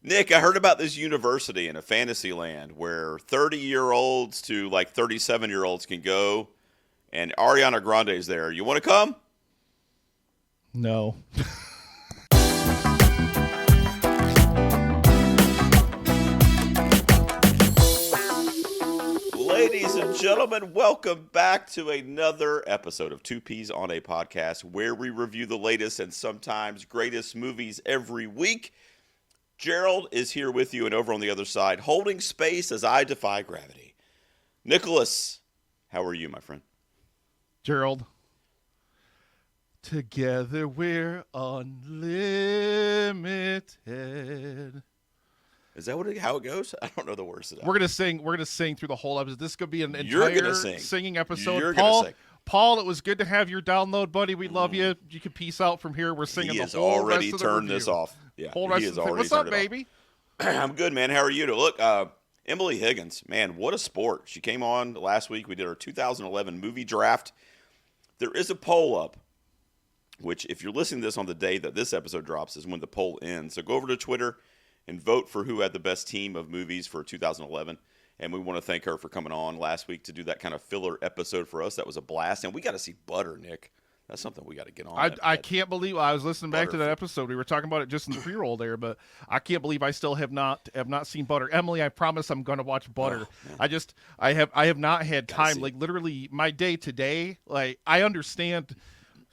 Nick, I heard about this university in a fantasy land where 30-year-olds to like 37-year-olds can go, and Ariana Grande's there. You want to come? No. Ladies and gentlemen, welcome back to another episode of Two Peas on a Podcast, where we review the latest and sometimes greatest movies every week. Gerald is here with you and over on the other side, holding space as I defy gravity. Nicholas, how are you, my friend? Gerald. Together we're unlimited. Is that how it goes? I don't know the words to that. We're gonna sing through the whole episode. This could be an You're entire gonna sing. Singing episode. You're Paul, gonna sing. Paul, it was good to have your download, buddy. We love you. You can peace out from here. We're singing He the has whole already rest of the turned review. this off. Yeah, Whole he rest has of the thing. already What's up, turned it off. baby? I'm good, man. How are you? Look, Emily Higgins, man, what a sport. She came on last week. We did our 2011 movie draft. There is a poll up, which if you're listening to this on the day that this episode drops is when the poll ends. So go over to Twitter and vote for who had the best team of movies for 2011. And we want to thank her for coming on last week to do that kind of filler episode for us. That was a blast. And we got to see Butter, Nick. That's something we got to get on. I can't believe I was listening back to that episode. We were talking about it just in the pre-roll there, but I can't believe I still have not seen Butter. Emily, I promise I'm going to watch Butter. I have not had time. Like literally, my day to day. Like I understand.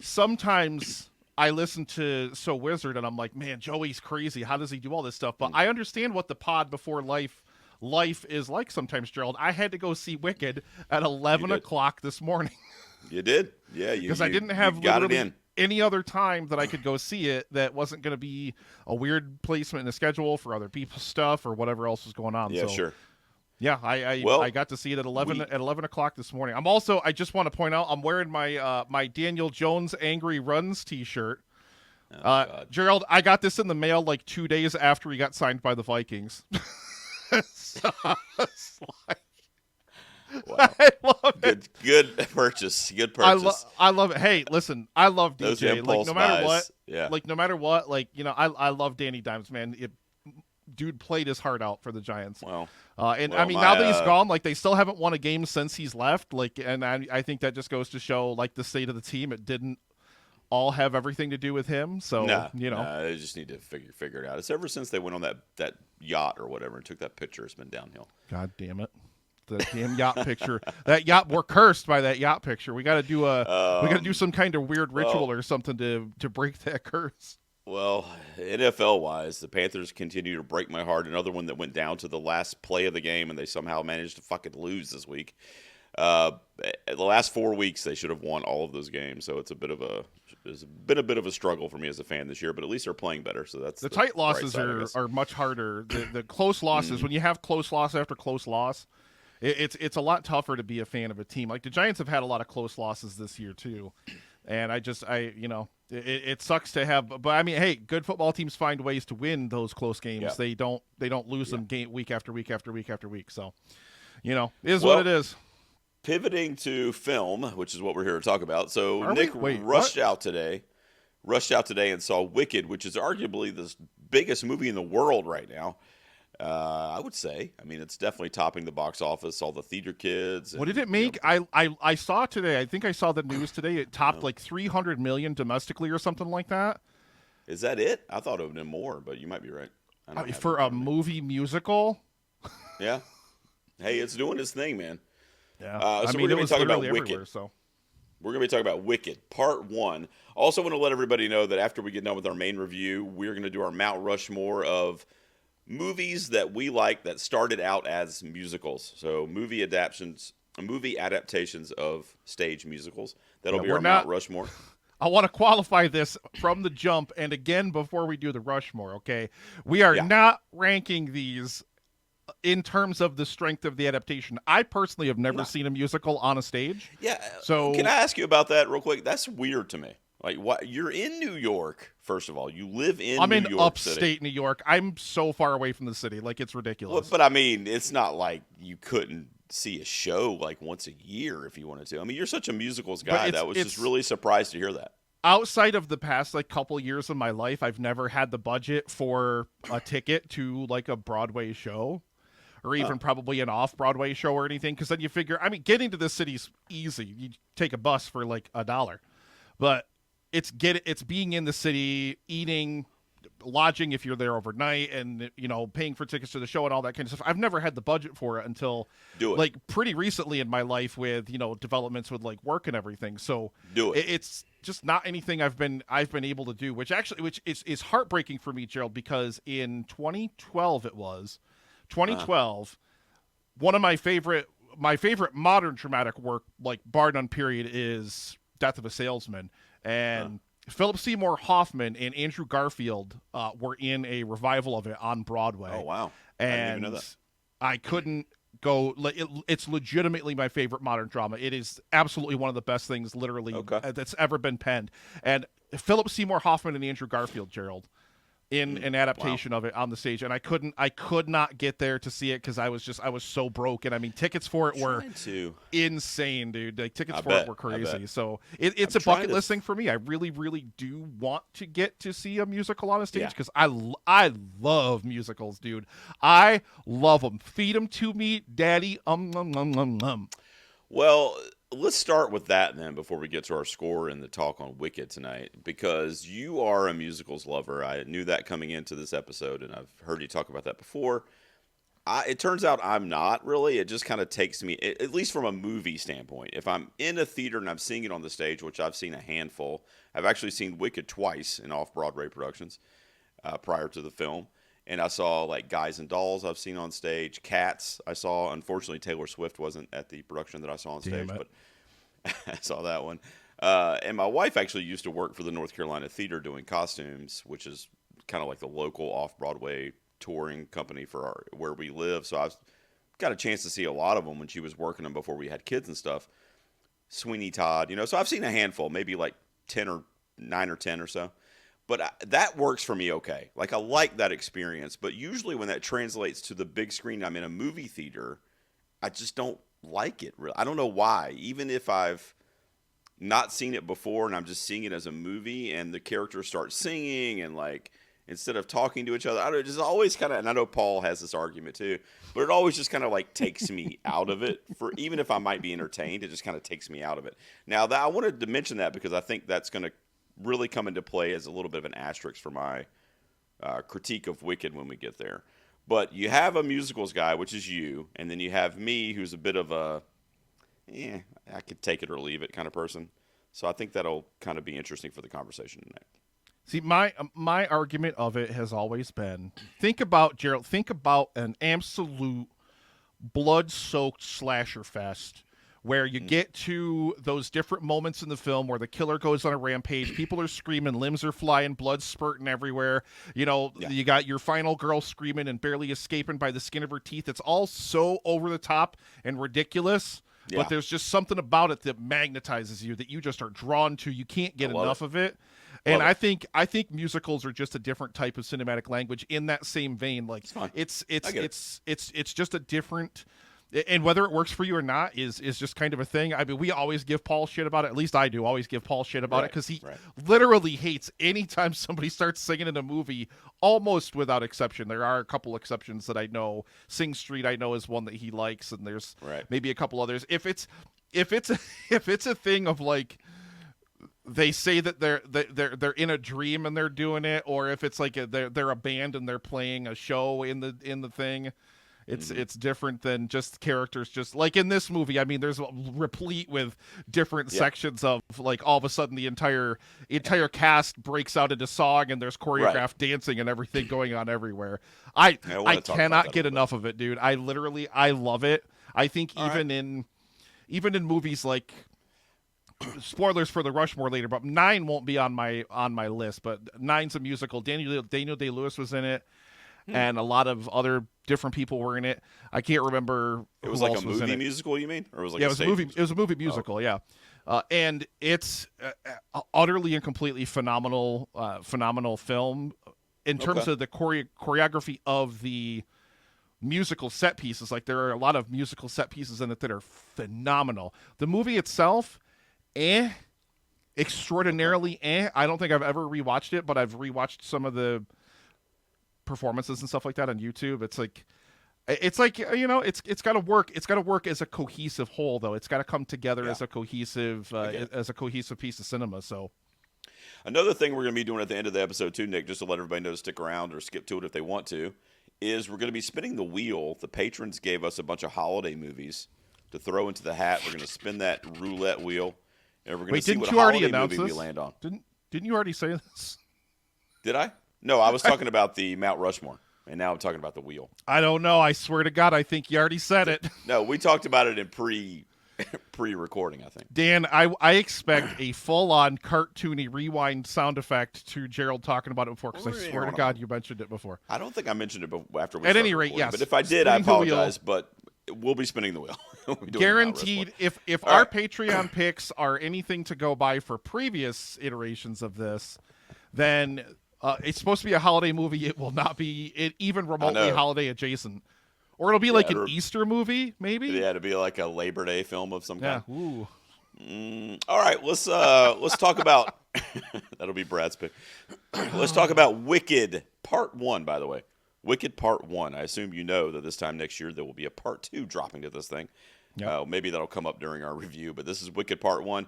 Sometimes I listen to So Wizard and I'm like, man, Joey's crazy. How does he do all this stuff? But I understand what the pod before life is like sometimes, Gerald. I had to go see Wicked at 11 o'clock this morning. You did? Yeah. Because I didn't have literally any other time that I could go see it that wasn't going to be a weird placement in the schedule for other people's stuff or whatever else was going on. Yeah, so, sure. Yeah, I got to see it at 11 o'clock this morning. I just want to point out, I'm wearing my my Daniel Jones Angry Runs t-shirt. Gerald, I got this in the mail like 2 days after he got signed by the Vikings. So, it's like, Wow. I love it. Good purchase. Good purchase. I love it. Hey, listen, I love Those DJ. Like impulse no matter buys. what, Yeah. like no matter what, like I love Danny Dimes, man. Dude played his heart out for the Giants. Well, I mean, now that he's gone, like they still haven't won a game since he's left. Like, and I think that just goes to show like the state of the team. It didn't all have everything to do with him. So they just need to figure it out. It's ever since they went on that yacht or whatever and took that picture, it's been downhill. God damn it. The damn yacht picture. That yacht, we're cursed by that yacht picture. We got to do some kind of weird ritual or something to break that curse. Well, NFL wise, the Panthers continue to break my heart. Another one that went down to the last play of the game, and they somehow managed to fucking lose this week. The last 4 weeks, they should have won all of those games. So it's been a bit of a struggle for me as a fan this year. But at least they're playing better. So that's the tight losses are much harder. The close losses, when you have close loss after close loss. It's a lot tougher to be a fan of a team. Like the Giants have had a lot of close losses this year too, and it sucks to have. But I mean, hey, good football teams find ways to win those close games. Yeah. They don't lose them week after week after week after week. So, what it is. Pivoting to film, which is what we're here to talk about. So Nick rushed out today and saw Wicked, which is arguably the biggest movie in the world right now. I would say. I mean, it's definitely topping the box office. All the theater kids. What did it make? I saw today. I think I saw the news today. It topped like 300 million domestically or something like that. Is that it? I thought it would have been more, but you might be right. For a movie musical. Yeah. Hey, it's doing its thing, man. Yeah. So we're going to be talking about Wicked. So. We're going to be talking about Wicked, Part 1. Also want to let everybody know that after we get done with our main review, we're going to do our Mount Rushmore of movies that we like that started out as musicals. So movie adaptations of stage musicals. That'll be our Mount Rushmore. I want to qualify this from the jump and again before we do the Rushmore, okay? We are not ranking these in terms of the strength of the adaptation. I personally have never seen a musical on a stage. Yeah. So can I ask you about that real quick? That's weird to me. Like, what? You're in New York, first of all. You live in New York I'm in City. upstate New York. I'm so far away from the city. Like, it's ridiculous. Well, but, I mean, it's not like you couldn't see a show, like, once a year if you wanted to. I mean, you're such a musicals guy that I was just really surprised to hear that. outside of the past like couple years of my life, I've never had the budget for a ticket to like a Broadway show, or even probably an off-Broadway show or anything, because then you figure, I mean, getting to the city's easy. You take a bus for like $1, but it's being in the city, eating, lodging if you're there overnight, and paying for tickets to the show and all that kind of stuff. I've never had the budget for it until like pretty recently in my life with developments with like work and everything. So it's just not anything I've been able to do, which is heartbreaking for me, Gerald, because in 2012 one of my favorite modern dramatic work, like bar none period, is Death of a Salesman. And Philip Seymour Hoffman and Andrew Garfield were in a revival of it on Broadway. Oh, wow. And I didn't even know that. I couldn't go. It's legitimately my favorite modern drama. It is absolutely one of the best things, literally, that's ever been penned. And Philip Seymour Hoffman and Andrew Garfield, Gerald, in an adaptation of it on the stage, and I could not get there to see it because I was so broke. And I mean, tickets for it were insane, dude. Like tickets for it were crazy. So it's a bucket list thing for me. I really, really do want to get to see a musical on a stage because I love musicals, dude. I love them. Feed them to me, daddy. Well, let's start with that then before we get to our score and the talk on Wicked tonight, because you are a musicals lover. I knew that coming into this episode, and I've heard you talk about that before. It turns out I'm not really. It just kind of takes me, at least from a movie standpoint. If I'm in a theater and I'm seeing it on the stage, which I've seen a handful, I've actually seen Wicked twice in off-Broadway productions prior to the film. And I saw like Guys and Dolls I've seen on stage. Cats I saw. Unfortunately, Taylor Swift wasn't at the production that I saw on stage, but I saw that one. And my wife actually used to work for the North Carolina Theater doing costumes, which is kind of like the local off-Broadway touring company for where we live. So I've got a chance to see a lot of them when she was working them before we had kids and stuff. Sweeney Todd, so I've seen a handful, maybe like 9 or 10 or so. But that works for me okay. Like, I like that experience. But usually when that translates to the big screen, I'm in a movie theater, I just don't like it. Really. I don't know why. Even if I've not seen it before and I'm just seeing it as a movie and the characters start singing and, like, instead of talking to each other, I don't know, it just always kind of, and I know Paul has this argument too, but it always just kind of, like, takes me out of it. For even if I might be entertained, it just kind of takes me out of it. Now, I wanted to mention that because I think that's going to really come into play as a little bit of an asterisk for my critique of Wicked when we get there. But you have a musicals guy, which is you, and then you have me, who's a bit of a, I could take it or leave it kind of person. So I think that'll kind of be interesting for the conversation tonight. See, my argument of it has always been, think about an absolute blood-soaked slasher fest where you get to those different moments in the film where the killer goes on a rampage, people are screaming, limbs are flying, blood spurting everywhere. You got your final girl screaming and barely escaping by the skin of her teeth. It's all so over the top and ridiculous, but there's just something about it that magnetizes you, that you just are drawn to. You can't get enough of it. And I think musicals are just a different type of cinematic language in that same vein. Like it's just a different. And whether it works for you or not is just kind of a thing. I mean, we always give Paul shit about it. At least I do always give Paul shit about it because he literally hates anytime somebody starts singing in a movie, almost without exception. There are a couple exceptions that I know. Sing Street, I know, is one that he likes, and there's maybe a couple others. If it's a thing of like, they say that they're in a dream and they're doing it, or if it's like they're a band and they're playing a show in the thing. It's different than just characters. Just like in this movie, I mean, there's replete with different sections of like all of a sudden the entire cast breaks out into song and there's choreographed dancing and everything going on everywhere. I cannot get enough of it, dude. I love it. I think even in movies like, spoilers for the Rushmore later, but 9 won't be on my list. But 9's a musical. Daniel Day-Lewis was in it. And a lot of other different people were in it. I can't remember. It was like a movie musical, you mean? Or it was like it was a movie. It was a movie musical, yeah. And it's utterly and completely phenomenal film in terms of the choreography of the musical set pieces. Like, there are a lot of musical set pieces in it that are phenomenal. The movie itself, extraordinarily. I don't think I've ever rewatched it, but I've rewatched some of the performances and stuff like that on YouTube. It's like it's got to work. It's got to work as a cohesive whole, though. It's got to come together as a cohesive piece of cinema. So. Another thing we're going to be doing at the end of the episode too, Nick, just to let everybody know to stick around or skip to it if they want to, is we're going to be spinning the wheel. The patrons gave us a bunch of holiday movies to throw into the hat. We're going to spin that roulette wheel, and we're going to see what holiday movie we land on. Didn't you already say this? Did I? No, I was talking about the Mount Rushmore, and now I'm talking about the wheel. I don't know. I swear to God, I think you already said it. No, we talked about it in pre-recording, I think. Dan, I expect a full-on cartoony rewind sound effect to Gerald talking about it before, because I swear to God you mentioned it before. I don't think I mentioned it after we At any rate, yes. But if I did, I apologize, but we'll be spinning the wheel. Guaranteed, if our Patreon picks are anything to go by for previous iterations of this, then it's supposed to be a holiday movie. It will not be even remotely holiday adjacent. Or it'll be like an Easter movie, maybe? Yeah, it'll be like a Labor Day film of some kind. Ooh. All right, let's talk about that'll be Brad's pick. Let's talk about Wicked Part 1, by the way. Wicked Part 1. I assume you know that this time next year there will be a Part 2 dropping to this thing. Yep. Maybe that'll come up during our review, but this is Wicked Part 1.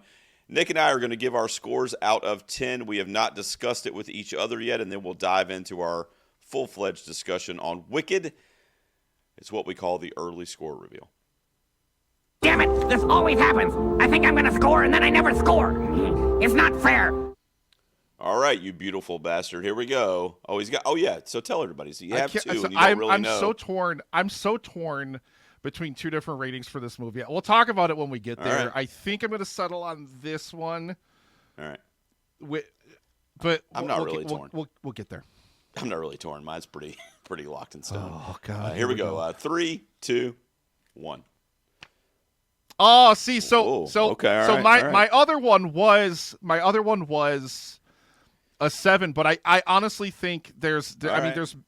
Nick and I are going to give our scores out of 10. We have not discussed it with each other yet, and then we'll dive into our full-fledged discussion on Wicked. It's what we call the early score reveal. Damn it! This always happens! I think I'm gonna score and then I never score! It's not fair! All right, you beautiful bastard. Here we go. Oh, he's got. Oh, yeah. So tell everybody. So you have two, and you don't really know. I'm so torn between two different ratings for this movie. We'll talk about it when we get there. Right. I think I'm going to settle on this one. All right. But I'm not really torn. We'll get there. I'm not really torn. Mine's pretty locked in stone. Oh God! Here we go. 3, 2, 1. Oh, see, so okay, so right. my other one was a 7, but I honestly think there's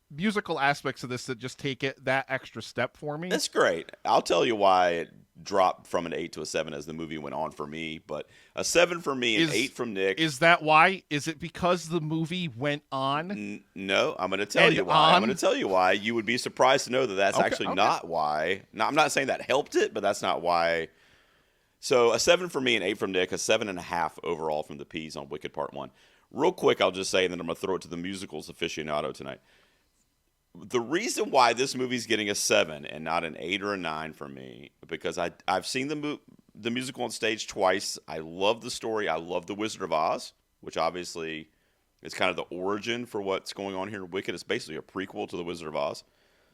musical aspects of this that just take it that extra step for me. That's great. I'll tell you why it dropped from an 8 to a 7 as the movie went on for me, but a 7 for me and 8 from Nick. Is that why? Is it because the movie went on? No, I'm going to tell you why. I'm going to tell you why. You would be surprised to know that that's actually not why. Now, I'm not saying that helped it, but that's not why. So a 7 for me and 8 from Nick, a 7.5 overall from the P's on Wicked Part 1. Real quick, I'll just say, and then I'm going to throw it to the musicals aficionado tonight. The reason why this movie's getting a 7 and not an 8 or a 9 for me, because I've seen the musical on stage twice. I love the story. I love The Wizard of Oz, which obviously is kind of the origin for what's going on here in Wicked. It's basically a prequel to The Wizard of Oz.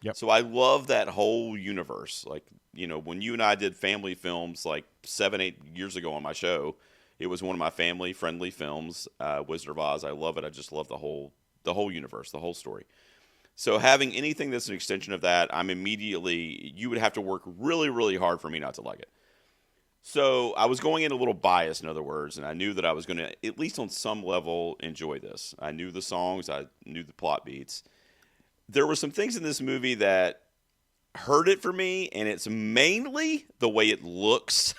Yep. So I love that whole universe. Like, you know, when you and I did family films like 7-8 years ago on my show, it was one of my family-friendly films, Wizard of Oz. I love it. I just love the whole universe, the whole story. So having anything that's an extension of that, you would have to work really, really hard for me not to like it. So I was going in a little biased, in other words, and I knew that I was going to, at least on some level, enjoy this. I knew the songs. I knew the plot beats. There were some things in this movie that hurt it for me, and it's mainly the way it looks,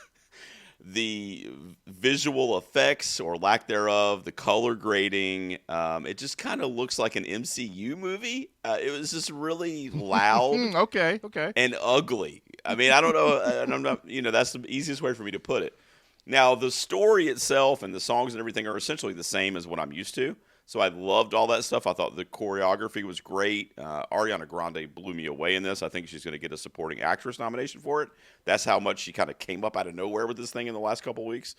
the visual effects or lack thereof, the color grading. It just kind of looks like an MCU movie. It was just really loud, okay, and ugly. I mean, I don't know, and I'm not, that's the easiest way for me to put it. Now, the story itself and the songs and everything are essentially the same as what I'm used to. So I loved all that stuff. I thought the choreography was great. Ariana Grande blew me away in this. I think she's going to get a supporting actress nomination for it. That's how much she kind of came up out of nowhere with this thing in the last couple of weeks.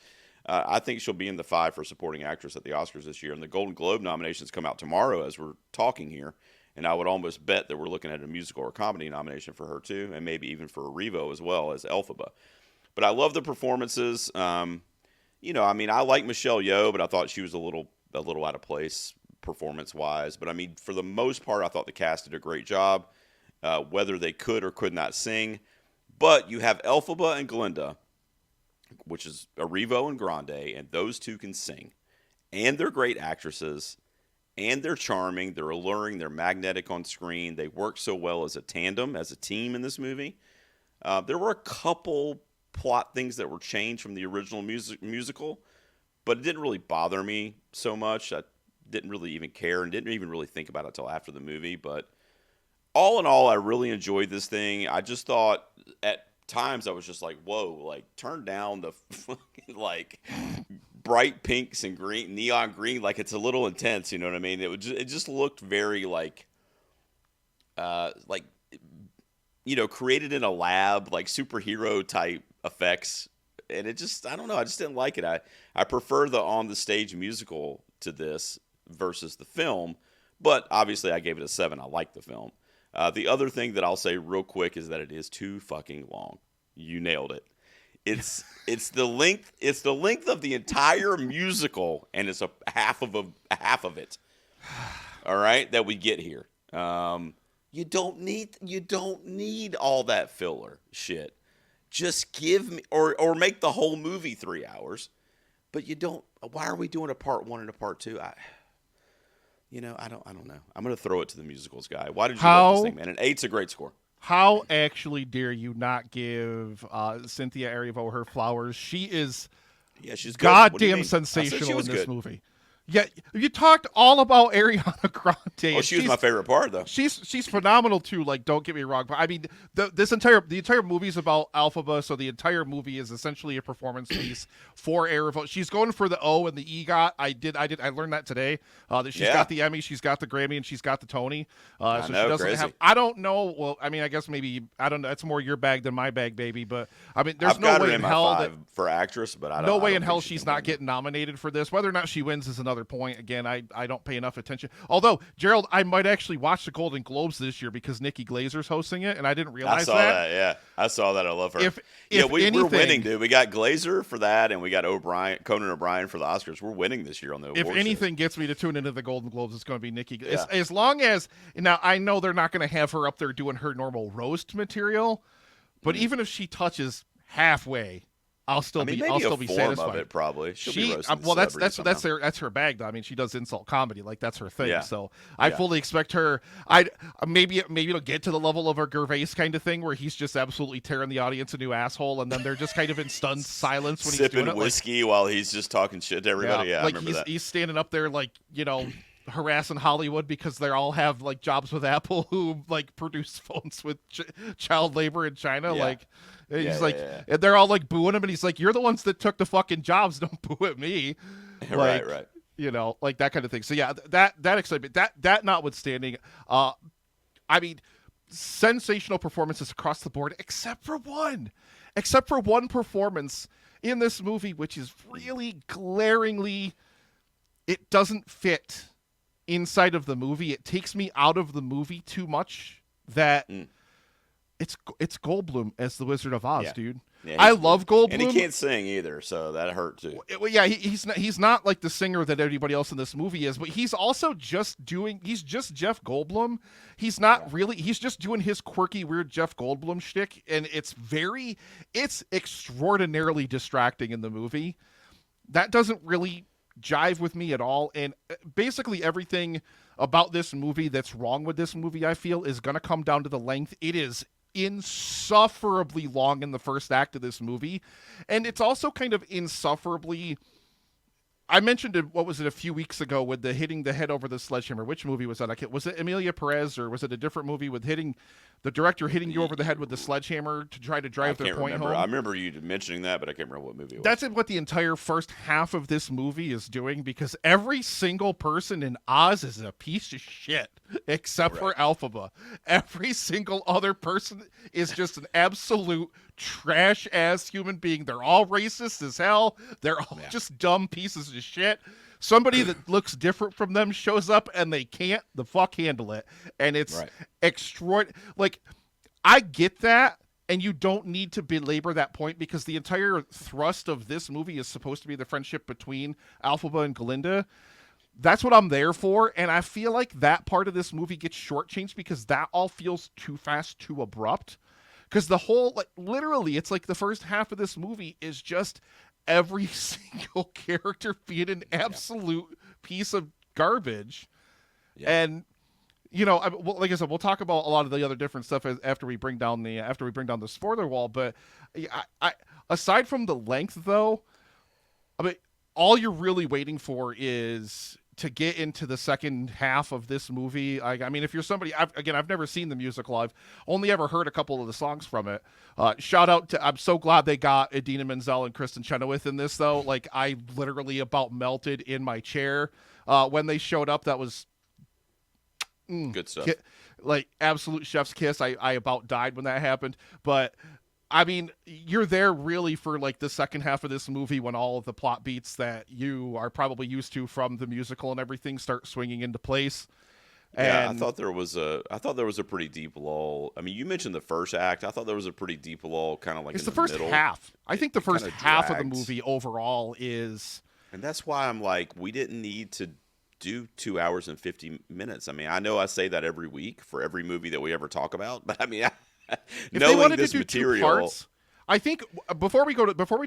I think she'll be in the 5 for supporting actress at the Oscars this year. And the Golden Globe nominations come out tomorrow as we're talking here. And I would almost bet that we're looking at a musical or comedy nomination for her too, and maybe even for Revo as well as Elphaba. But I love the performances. I like Michelle Yeoh, but I thought she was a little out of place performance-wise. But, I mean, for the most part, I thought the cast did a great job, whether they could or could not sing. But you have Elphaba and Glinda, which is Arrivo and Grande, and those two can sing. And they're great actresses, and they're charming, they're alluring, they're magnetic on screen. They work so well as a tandem, as a team in this movie. There were a couple plot things that were changed from the original musical, but it didn't really bother me so much. I didn't really even care and didn't even really think about it until after the movie. But all in all, I really enjoyed this thing. I just thought at times I was just like, whoa, like turn down the fucking like bright pinks and green, neon green, like it's a little intense. You know what I mean? It just looked very like created in a lab, like superhero type effects. And it just, I don't know, I just didn't like it. I prefer the on the stage musical to this versus the film, but obviously I gave it a 7. I like the film. The other thing that I'll say real quick is that it is too fucking long. You nailed it. It's the length of the entire musical, and it's a half of it. All right, that we get here. You don't need all that filler shit. Just give me or make the whole movie 3 hours. But you don't. Why are we doing a part 1 and a part 2? I don't know. I'm going to throw it to the musicals guy. Why did you love this thing, man? An 8's a great score. How actually dare you not give Cynthia Erivo her flowers? She is she's good. goddamn sensational in this movie. Yeah, you talked all about Ariana Grande. Oh, she was my favorite part, though. She's phenomenal too. Like, don't get me wrong, but I mean, the entire movie is about Alphaba, so the entire movie is essentially a performance piece for Erivo. She's going for the O and the EGOT. I learned that today. That she's got the Emmy, she's got the Grammy, and she's got the Tony. So she doesn't crazy. have. I don't know. Well, I mean, I guess maybe I don't know. It's more your bag than my bag, baby. But I mean, there's no way in hell for actress, but I don't. No way in hell she's she's not getting nominated for this. Whether or not she wins is another point. Again, I don't pay enough attention. Although, Gerald, I might actually watch the Golden Globes this year because Nikki Glazer's hosting it, and I didn't realize that. I saw that. Yeah, I saw that. I love her. We're winning, dude. We got Glazer for that, and we got Conan O'Brien for the Oscars. We're winning this year on the awards. If anything gets me to tune into the Golden Globes, it's going to be Nikki. Yeah. As long as now, I know they're not going to have her up there doing her normal roast material, but even if she touches halfway, I'll still be satisfied. Of it, probably. She'll be roasting well, that's her bag though. I mean, she does insult comedy, like that's her thing. Yeah. So I fully expect her. Maybe it'll get to the level of a Gervais kind of thing where he's just absolutely tearing the audience a new asshole, and then they're just kind of in stunned silence when he's doing it. Sipping whiskey while he's just talking shit to everybody. Yeah, like I remember that. He's standing up there like harassing Hollywood because they all have like jobs with Apple who like produce phones with child labor in China. Yeah. Like and they're all like booing him, and he's like, "You're the ones that took the fucking jobs. Don't boo at me." Like, right. Like that kind of thing. So yeah, that excitement, that notwithstanding, I mean, sensational performances across the board, except for one performance in this movie, which is really glaringly, it doesn't fit inside of the movie. It takes me out of the movie too much. That it's Goldblum as the Wizard of Oz, dude. Yeah, I love Goldblum, and he can't sing either, so that hurt too. Yeah, he's not like the singer that everybody else in this movie is, but he's also just Jeff Goldblum. He's not really. He's just doing his quirky, weird Jeff Goldblum shtick, and it's extraordinarily distracting in the movie. That doesn't really jive with me at all, and basically everything about this movie that's wrong with this movie, I feel, is going to come down to the length. It is insufferably long in the first act of this movie, and it's also kind of insufferably, I mentioned it, what was it, a few weeks ago with the hitting the head over the sledgehammer. Which movie was that? Was it Emilia Perez, or was it a different movie with the director hitting you over the head with the sledgehammer to try to drive their point home? I remember you mentioning that, but I can't remember what movie it was. That's what the entire first half of this movie is doing, because every single person in Oz is a piece of shit except for Alphaba. Every single other person is just an absolute trash-ass human being. They're all racist as hell. They're all just dumb pieces of shit. Somebody that looks different from them shows up and they can't the fuck handle it. And it's extraordinary. Like, I get that, and you don't need to belabor that point, because the entire thrust of this movie is supposed to be the friendship between Alphaba and Galinda. That's what I'm there for, and I feel like that part of this movie gets shortchanged because that all feels too fast, too abrupt. Because the whole, like, literally, it's like the first half of this movie is just every single character being an absolute piece of garbage. Yeah. And, like I said, we'll talk about a lot of the other different stuff after we bring down the spoiler wall. But I aside from the length, though, I mean, all you're really waiting for is to get into the second half of this movie. I mean, if you're somebody, I've never seen the musical. I've only ever heard a couple of the songs from it. Shout out to, I'm so glad they got Idina Menzel and Kristen Chenoweth in this, though. Like, I literally about melted in my chair when they showed up. That was good stuff. Like, absolute chef's kiss. I about died when that happened. But I mean, you're there really for like the second half of this movie when all of the plot beats that you are probably used to from the musical and everything start swinging into place. Yeah, And I thought there was a pretty deep lull. I mean, you mentioned the first act. I thought there was a pretty deep lull, kind of like it's in the first middle. half. I think the first kinda half of the dragged. movie overall is. And that's why I'm like, we didn't need to do 2 hours and 50 minutes. I mean, I know I say that every week for every movie that we ever talk about, but I mean, If they knowing wanted this to do material, 2 parts, I think before we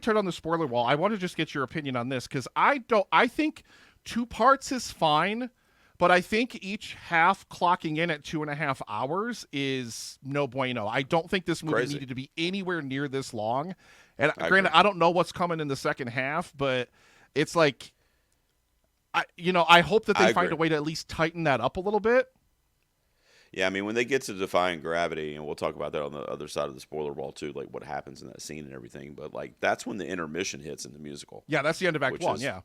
turn on the spoiler wall, I want to just get your opinion on this because I think 2 parts is fine, but I think each half clocking in at 2.5 hours is no bueno. I don't think this movie Crazy. needed to be anywhere near this long. And I granted, agree. I don't know what's coming in the second half, but it's like, I hope that they I find agree. a way to at least tighten that up a little bit. Yeah, I mean, when they get to Defying Gravity, and we'll talk about that on the other side of the spoiler wall too, like what happens in that scene and everything. But like, that's when the intermission hits in the musical. Yeah, that's the end of Act Which 1, is- yeah.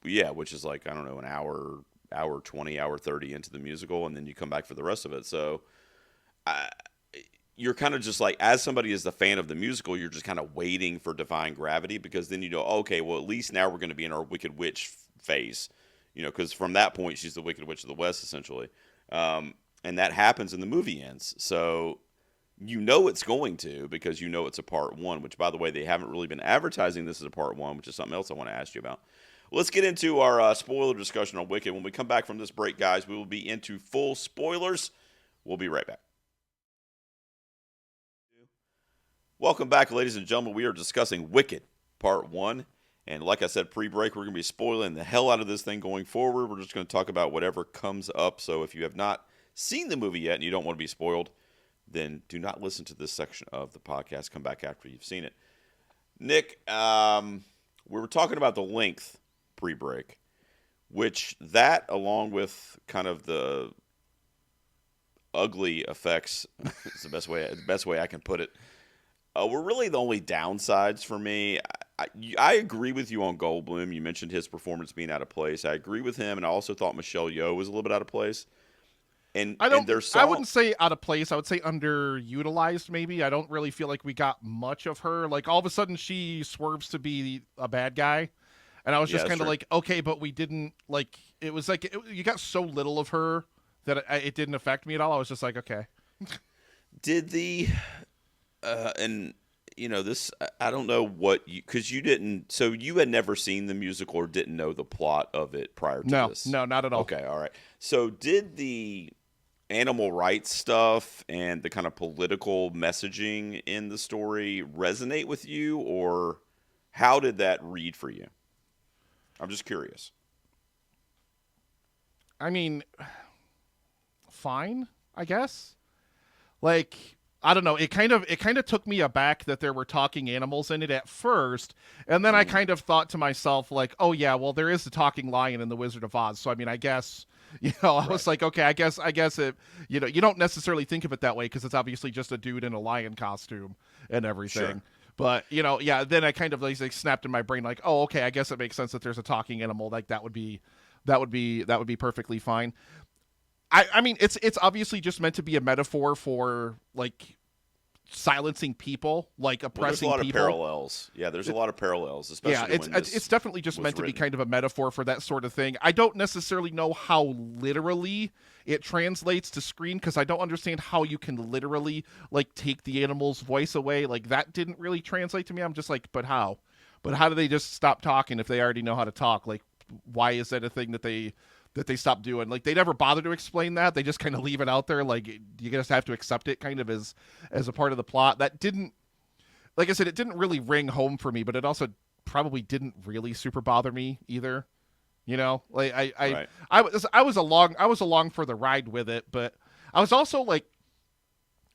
Yeah, which is like, I don't know, an hour 20, hour 30 into the musical, and then you come back for the rest of it. So you're kind of just like, as somebody is the fan of the musical, you're just kind of waiting for Defying Gravity because then you know, okay, well, at least now we're going to be in our Wicked Witch phase, because from that point, she's the Wicked Witch of the West, essentially. And that happens and the movie ends. So you know it's going to because you know it's a part 1, which, by the way, they haven't really been advertising this as a part 1, which is something else I want to ask you about. Let's get into our spoiler discussion on Wicked. When we come back from this break, guys, we will be into full spoilers. We'll be right back. Welcome back, ladies and gentlemen. We are discussing Wicked, Part 1. And like I said, pre-break, we're going to be spoiling the hell out of this thing going forward. We're just going to talk about whatever comes up. So if you have not seen the movie yet and you don't want to be spoiled, then do not listen to this section of the podcast. Come back after you've seen it. Nick, we were talking about the length pre-break, which that, along with kind of the ugly effects, is the best way I can put it, were really the only downsides for me. I agree with you on Goldblum. You mentioned his performance being out of place. I agree with him, and I also thought Michelle Yeoh was a little bit out of place. And I I wouldn't say out of place. I would say underutilized, maybe. I don't really feel like we got much of her. Like, all of a sudden, she swerves to be a bad guy. And I was just that's kind of true. like, okay, but we didn't, like, it was like, you got so little of her that it didn't affect me at all. I was just like, okay. Did the and this, I don't know what you, because you didn't, so you had never seen the musical or didn't know the plot of it prior to this? No, not at all. Okay, all right. So did the animal rights stuff and the kind of political messaging in the story resonate with you, or how did that read for you? I'm just curious. I mean, fine, I guess. Like, I don't know. It kind of took me aback that there were talking animals in it at first, and then I kind of thought to myself, like, oh yeah, well, there is the talking lion in the Wizard of Oz. So I mean, I guess, I was like, okay, I guess it, you don't necessarily think of it that way because it's obviously just a dude in a lion costume and everything. Sure. But yeah, then I kind of like snapped in my brain, like, oh, okay, I guess it makes sense that there's a talking animal. Like that would be perfectly fine. I mean, it's obviously just meant to be a metaphor for like silencing people, like oppressing Well, there's a lot people. of parallels. Yeah, there's a lot of parallels, especially Yeah, when this it's definitely just was meant to be written. kind of a metaphor for that sort of thing. I don't necessarily know how literally it translates to screen because I don't understand how you can literally like take the animal's voice away. Like that didn't really translate to me. I'm just like, but how? But how do they just stop talking if they already know how to talk? Like, why is that a thing that they stopped doing? Like, they never bother to explain that. They just kind of leave it out there. Like, you just have to accept it kind of as a part of the plot. That didn't, like I said, it didn't really ring home for me, but it also probably didn't really super bother me either. Like Right. I was along for the ride with it, but I was also like,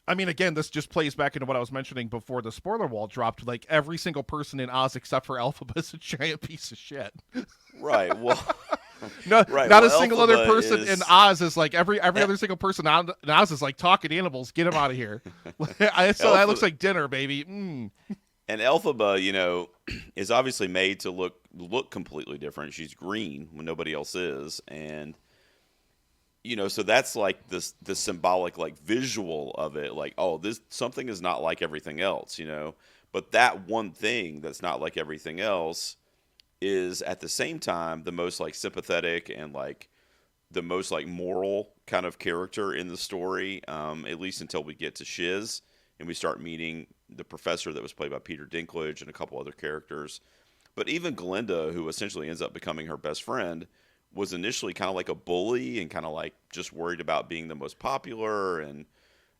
I mean, again, this just plays back into what I was mentioning before the spoiler wall dropped. Like, every single person in Oz except for Elphaba is a giant piece of shit. Right. Well, no, right. not well, a single other Elphaba person is... in Oz is like every other single person in Oz is like talking animals. Get him out of here. So that looks like dinner, baby. Mm. And Elphaba, is obviously made to look completely different. She's green when nobody else is, and so that's like the symbolic like visual of it, like, oh, this something is not like everything else, But that one thing that's not like everything else is at the same time the most like sympathetic and like the most like moral kind of character in the story, at least until we get to Shiz and we start meeting the professor that was played by Peter Dinklage and a couple other characters. But even Glinda, who essentially ends up becoming her best friend, was initially kind of like a bully and kind of like just worried about being the most popular. And,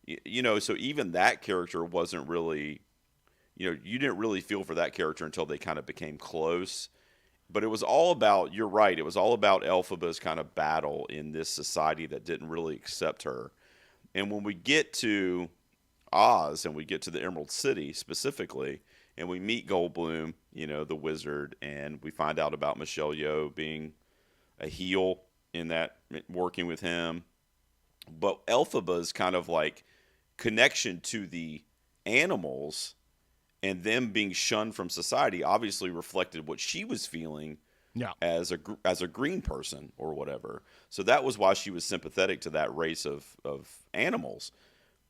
so even that character wasn't really, you didn't really feel for that character until they kind of became close. But it was all about, you're right, it was all about Elphaba's kind of battle in this society that didn't really accept her. And when we get to Oz and we get to the Emerald City specifically, and we meet Goldblum, the wizard, and we find out about Michelle Yeoh being a heel in that, working with him. But Elphaba's kind of like connection to the animals and them being shunned from society obviously reflected what she was feeling as a green person or whatever. So that was why she was sympathetic to that race of animals.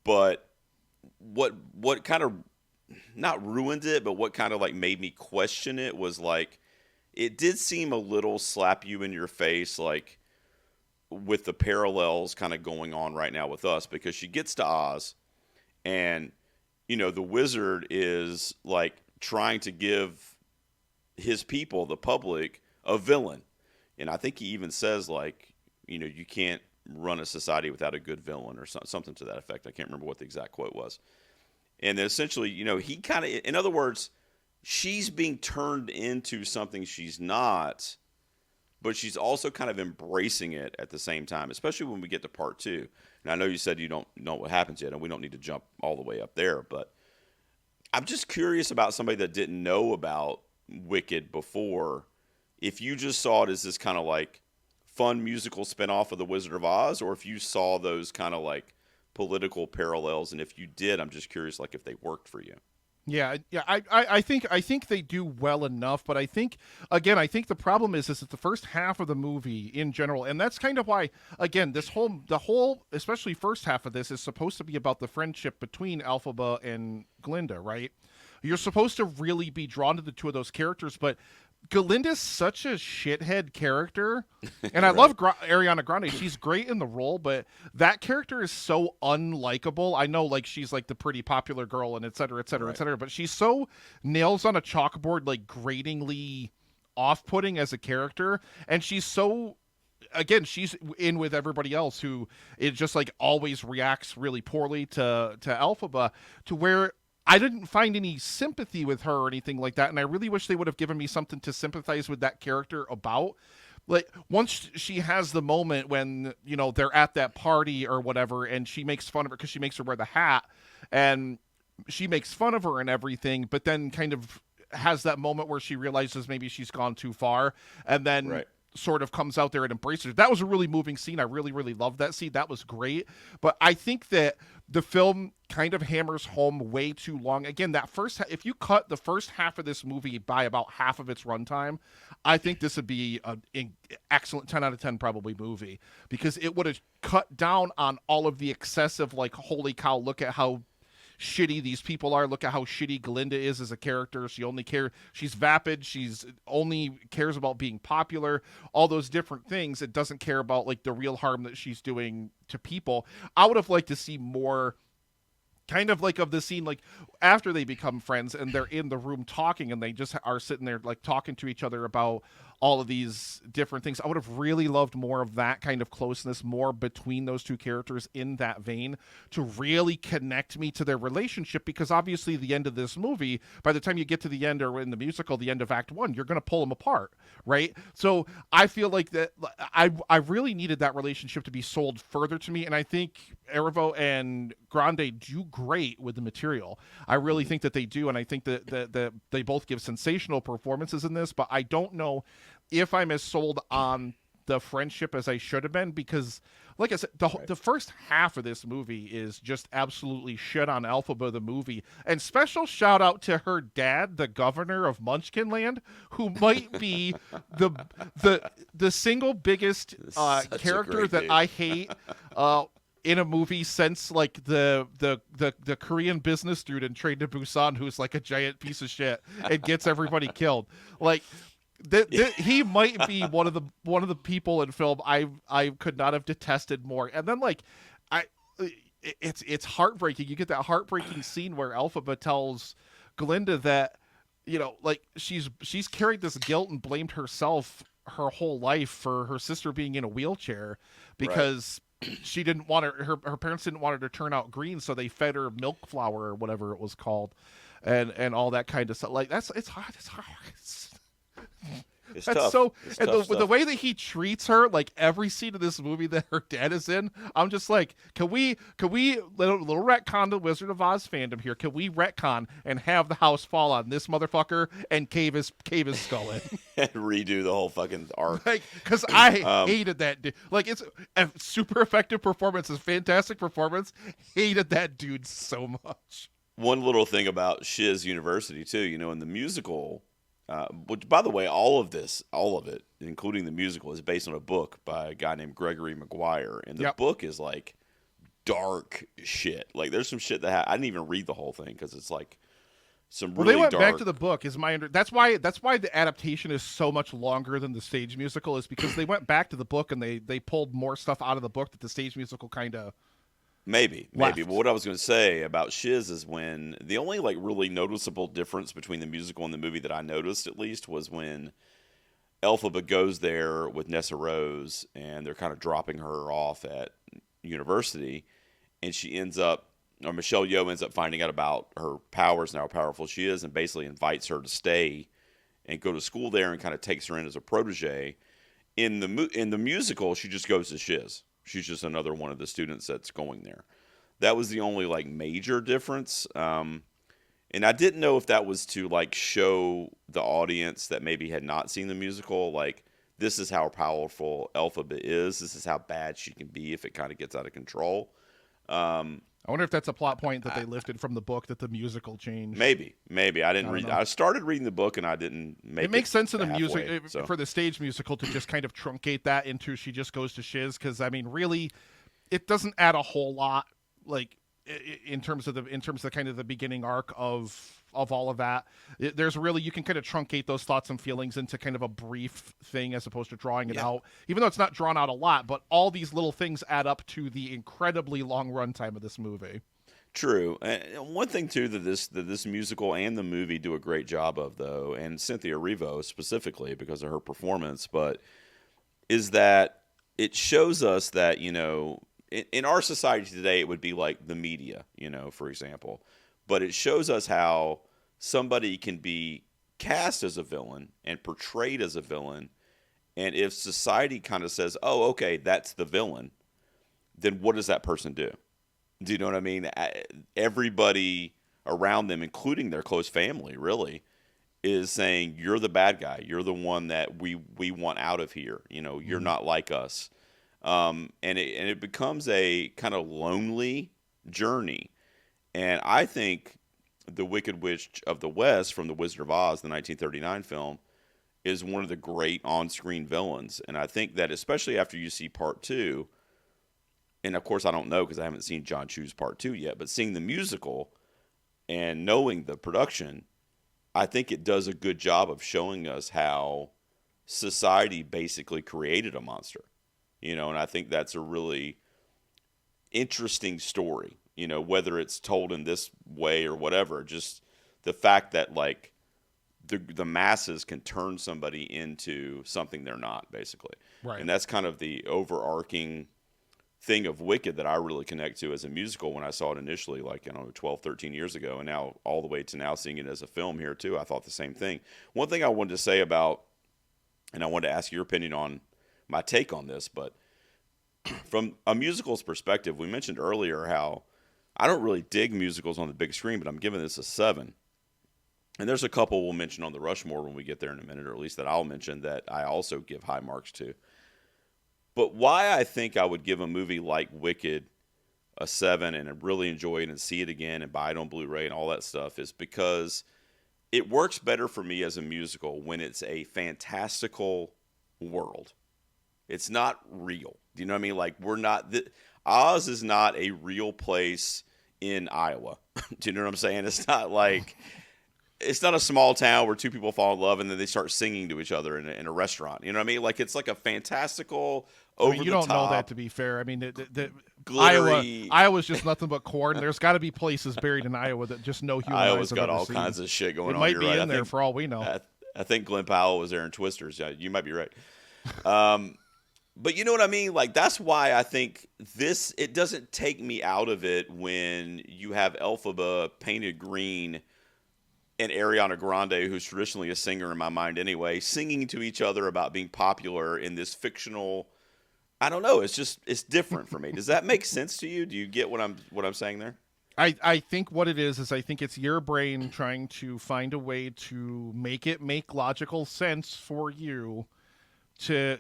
But what kind of not ruined it, but what kind of like made me question it was like, it did seem a little slap you in your face, like with the parallels kind of going on right now with us, because she gets to Oz and, the wizard is like trying to give his people, the public, a villain. And I think he even says like, you can't run a society without a good villain or something to that effect. I can't remember what the exact quote was. And essentially, he kind of, in other words, she's being turned into something she's not, but she's also kind of embracing it at the same time, especially when we get to part 2. And I know you said you don't know what happens yet, and we don't need to jump all the way up there, but I'm just curious about somebody that didn't know about Wicked before, if you just saw it as this kind of like fun musical spinoff of The Wizard of Oz, or if you saw those kind of like political parallels, and if you did, I'm just curious like if they worked for you. Yeah. I think they do well enough, but I think the problem is that the first half of the movie in general, and that's kind of why, again, the whole, especially first half of this is supposed to be about the friendship between Elphaba and Glinda, right? You're supposed to really be drawn to the two of those characters, but Galinda's such a shithead character, and I love Ariana Grande. She's great in the role, but that character is so unlikable. I know, like, she's like the pretty popular girl and et cetera, et cetera, et cetera, but she's so nails on a chalkboard, like gratingly off-putting as a character, and she's so, again, she's in with everybody else who it just like always reacts really poorly to Elphaba, to where I didn't find any sympathy with her or anything like that, and I really wish they would have given me something to sympathize with that character about. Like, once she has the moment when, they're at that party or whatever, and she makes fun of her because she makes her wear the hat, and she makes fun of her and everything, but then kind of has that moment where she realizes maybe she's gone too far, and then sort of comes out there and embraces her. That was a really moving scene. I really, really loved that scene. That was great. But I think that the film kind of hammers home way too long. Again, if you cut the first half of this movie by about half of its runtime, I think this would be an excellent 10 out of 10 probably movie, because it would have cut down on all of the excessive, like, holy cow, look at how shitty these people are. Look at how shitty Glinda is as a character. She's vapid. She's only cares about being popular, all those different things. It doesn't care about like the real harm that she's doing to people. I would have liked to see more kind of like of the scene, like after they become friends and they're in the room talking and they just are sitting there like talking to each other about all of these different things. I would have really loved more of that kind of closeness, more between those two characters in that vein, to really connect me to their relationship, because obviously the end of this movie, by the time you get to the end, or in the musical, the end of Act 1, you're going to pull them apart, right? So I feel like that I really needed that relationship to be sold further to me, and I think Erivo and Grande do great with the material. I really think that they do, and I think that they both give sensational performances in this, but I don't know if I'm as sold on the friendship as I should have been, because like I said, the first half of this movie is just absolutely shit on Elphaba the movie. And special shout out to her dad, the governor of Munchkinland, who might be the single biggest character that I hate in a movie since like the Korean business dude in Train to Busan, who's like a giant piece of shit and gets everybody killed. Like he might be one of the people in film I could not have detested more. And then like it's heartbreaking. You get that heartbreaking scene where Elphaba tells Glinda that, you know, like she's carried this guilt and blamed herself her whole life for her sister being in a wheelchair because she didn't want her parents didn't want her to turn out green, so they fed her milk flour or whatever it was called, and all that kind of stuff. Like it's hard. It's That's tough. so, It's and tough the way that he treats her, like every scene of this movie that her dad is in, I'm just like, can we little retcon the Wizard of Oz fandom here? Can we retcon and have the house fall on this motherfucker and cave his skull in? And redo the whole fucking arc. Like, because I hated that dude. Like, it's a super effective performance, it's a fantastic performance. Hated that dude so much. One little thing about Shiz University too, you know, in the musical. Which, by the way, all of it, including the musical, is based on a book by a guy named Gregory Maguire, and the book is like dark shit. Like, there's some shit that I didn't even read the whole thing because it's like some really they went dark. back to the book. That's why the adaptation is so much longer than the stage musical, is because they went back to the book and they pulled more stuff out of the book that the stage musical kind of. Maybe. But what I was going to say about Shiz is when the only like really noticeable difference between the musical and the movie that I noticed, at least, was when Elphaba goes there with Nessa Rose and they're kind of dropping her off at university, and Michelle Yeoh ends up finding out about her powers and how powerful she is, and basically invites her to stay and go to school there and kind of takes her in as a protege. In the musical, she just goes to Shiz. She's just another one of the students that's going there. That was the only like major difference. And I didn't know if that was to like show the audience that maybe had not seen the musical, like, this is how powerful Elphaba is. This is how bad she can be if it kind of gets out of control. I wonder if that's a plot point that they lifted from the book that the musical changed. Maybe. I didn't read. I started reading the book and I didn't make it. It makes sense in the halfway, music so. for the stage musical to just kind of truncate that into she just goes to Shiz, because I mean, really, it doesn't add a whole lot, like in terms of the kind of the beginning arc of all of that. There's really, you can kind of truncate those thoughts and feelings into kind of a brief thing as opposed to drawing it out, even though it's not drawn out a lot, but all these little things add up to the incredibly long runtime of this movie. True. And one thing too that this musical and the movie do a great job of, though, and Cynthia Erivo specifically because of her performance, but is that it shows us that, you know, in our society today, it would be like the media, you know, for example, but it shows us how somebody can be cast as a villain and portrayed as a villain. And if society kind of says, oh, okay, that's the villain, then what does that person do? Do you know what I mean? Everybody around them, including their close family, really, is saying, you're the bad guy. You're the one that we want out of here. You know, you're not like us. And it becomes a kind of lonely journey. And I think the Wicked Witch of the West from The Wizard of Oz, the 1939 film, is one of the great on-screen villains. And I think that especially after you see part 2, and of course I don't know because I haven't seen John Chu's part 2 yet, but seeing the musical and knowing the production, I think it does a good job of showing us how society basically created a monster. You know, and I think that's a really interesting story, you know, whether it's told in this way or whatever. Just the fact that, like, the masses can turn somebody into something they're not, basically. Right. And that's kind of the overarching thing of Wicked that I really connect to as a musical when I saw it initially, like, 12, 13 years ago, and now all the way to now seeing it as a film here too. I thought the same thing. One thing I wanted to say about, and I wanted to ask your opinion on my take on this, but from a musical's perspective, we mentioned earlier how I don't really dig musicals on the big screen, but I'm giving this a 7. And there's a couple we'll mention on the Rushmore when we get there in a minute, or at least that I'll mention, that I also give high marks to. But why I think I would give a movie like Wicked a 7 and really enjoy it and see it again and buy it on Blu-ray and all that stuff is because it works better for me as a musical when it's a fantastical world. It's not real. Do you know what I mean? Like, Oz is not a real place in Iowa. Do you know what I'm saying? It's not like... It's not a small town where two people fall in love and then they start singing to each other in a restaurant. You know what I mean? Like, it's like a fantastical, over the top. You don't know that to be fair. I mean, glittery. Iowa's just nothing but corn. There's got to be places buried in Iowa that just no human Iowa's eyes have got ever all seen. kinds of shit going it on. Might You're be right. in there for all we know. I think Glenn Powell was there in Twisters. Yeah, you might be right. But you know what I mean? Like, that's why I think it doesn't take me out of it when you have Elphaba painted green and Ariana Grande, who's traditionally a singer in my mind anyway, singing to each other about being popular in this fictional. I don't know. It's different for me. Does that make sense to you? Do you get what I'm saying there? I think what it is I think it's your brain trying to find a way to make it make logical sense for you to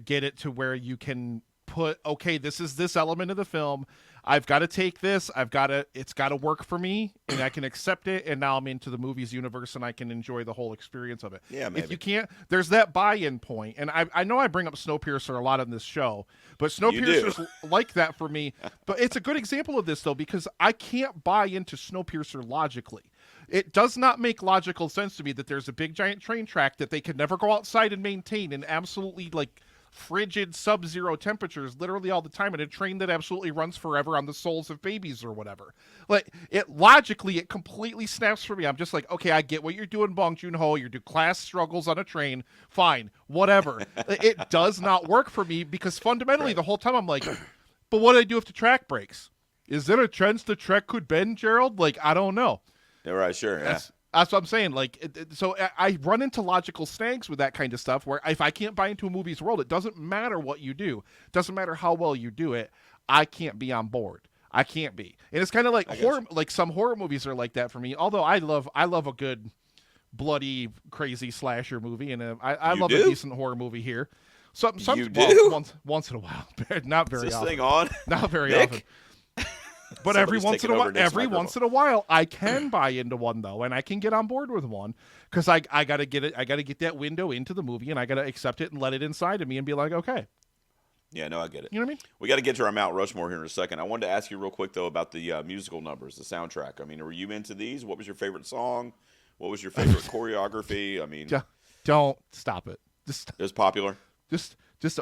get it to where you can put, okay, this is this element of the film. I've got to take this. It's got to work for me, and I can accept it. And now I'm into the movie's universe, and I can enjoy the whole experience of it. Yeah, maybe. If you can't, there's that buy-in point. And I know I bring up Snowpiercer a lot on this show, but Snowpiercer's like that for me. But it's a good example of this, though, because I can't buy into Snowpiercer logically. It does not make logical sense to me that there's a big giant train track that they could never go outside and maintain in absolutely, like, frigid sub-zero temperatures literally all the time, and a train that absolutely runs forever on the souls of babies or whatever. Like, it completely snaps for me. I'm just like, okay, I get what you're doing, Bong Joon-ho. You're doing class struggles on a train. Fine, whatever. It does not work for me because fundamentally the whole time I'm like, but what do I do if the track breaks? Is there a chance the track could bend, Gerald? Like, I don't know. Yeah, right, sure, yeah. That's what I'm saying. Like, so I run into logical snags with that kind of stuff where if I can't buy into a movie's world, it doesn't matter what you do. It doesn't matter how well you do it. I can't be on board. I can't be. And it's kind of like horror, like some horror movies are like that for me. Although I love a good bloody, crazy slasher movie, and I love a decent horror movie here. You do? Once in a while. Not very Is this often. thing on? Not very Nick? often. But every once in a while, I can buy into one though, and I can get on board with one because I gotta get it. I gotta get that window into the movie, and I gotta accept it and let it inside of me and be like, okay. Yeah, no, I get it. You know what I mean? We got to get to our Mount Rushmore here in a second. I wanted to ask you real quick though about the musical numbers, the soundtrack. I mean, were you into these? What was your favorite song? What was your favorite choreography? I mean, don't stop it. It was popular.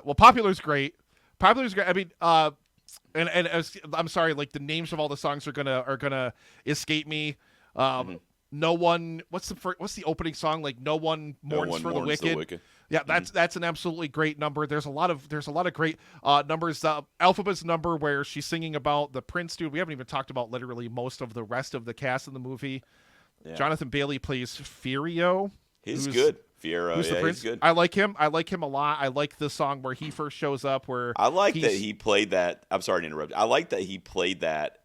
Well, Popular's great. Popular's great. I mean, And I'm sorry, like the names of all the songs are gonna escape me. No one. What's the opening song? Like No One Mourns for the Wicked. Yeah, that's an absolutely great number. There's a lot of great numbers. Elphaba's number where she's singing about the prince dude. We haven't even talked about literally most of the rest of the cast in the movie. Yeah. Jonathan Bailey plays Firio. He's good. Fiero, who's the prince? He's good. I like him. I like him a lot. I like the song where he first shows up. Where I like that he played that. I'm sorry to interrupt. I like that he played that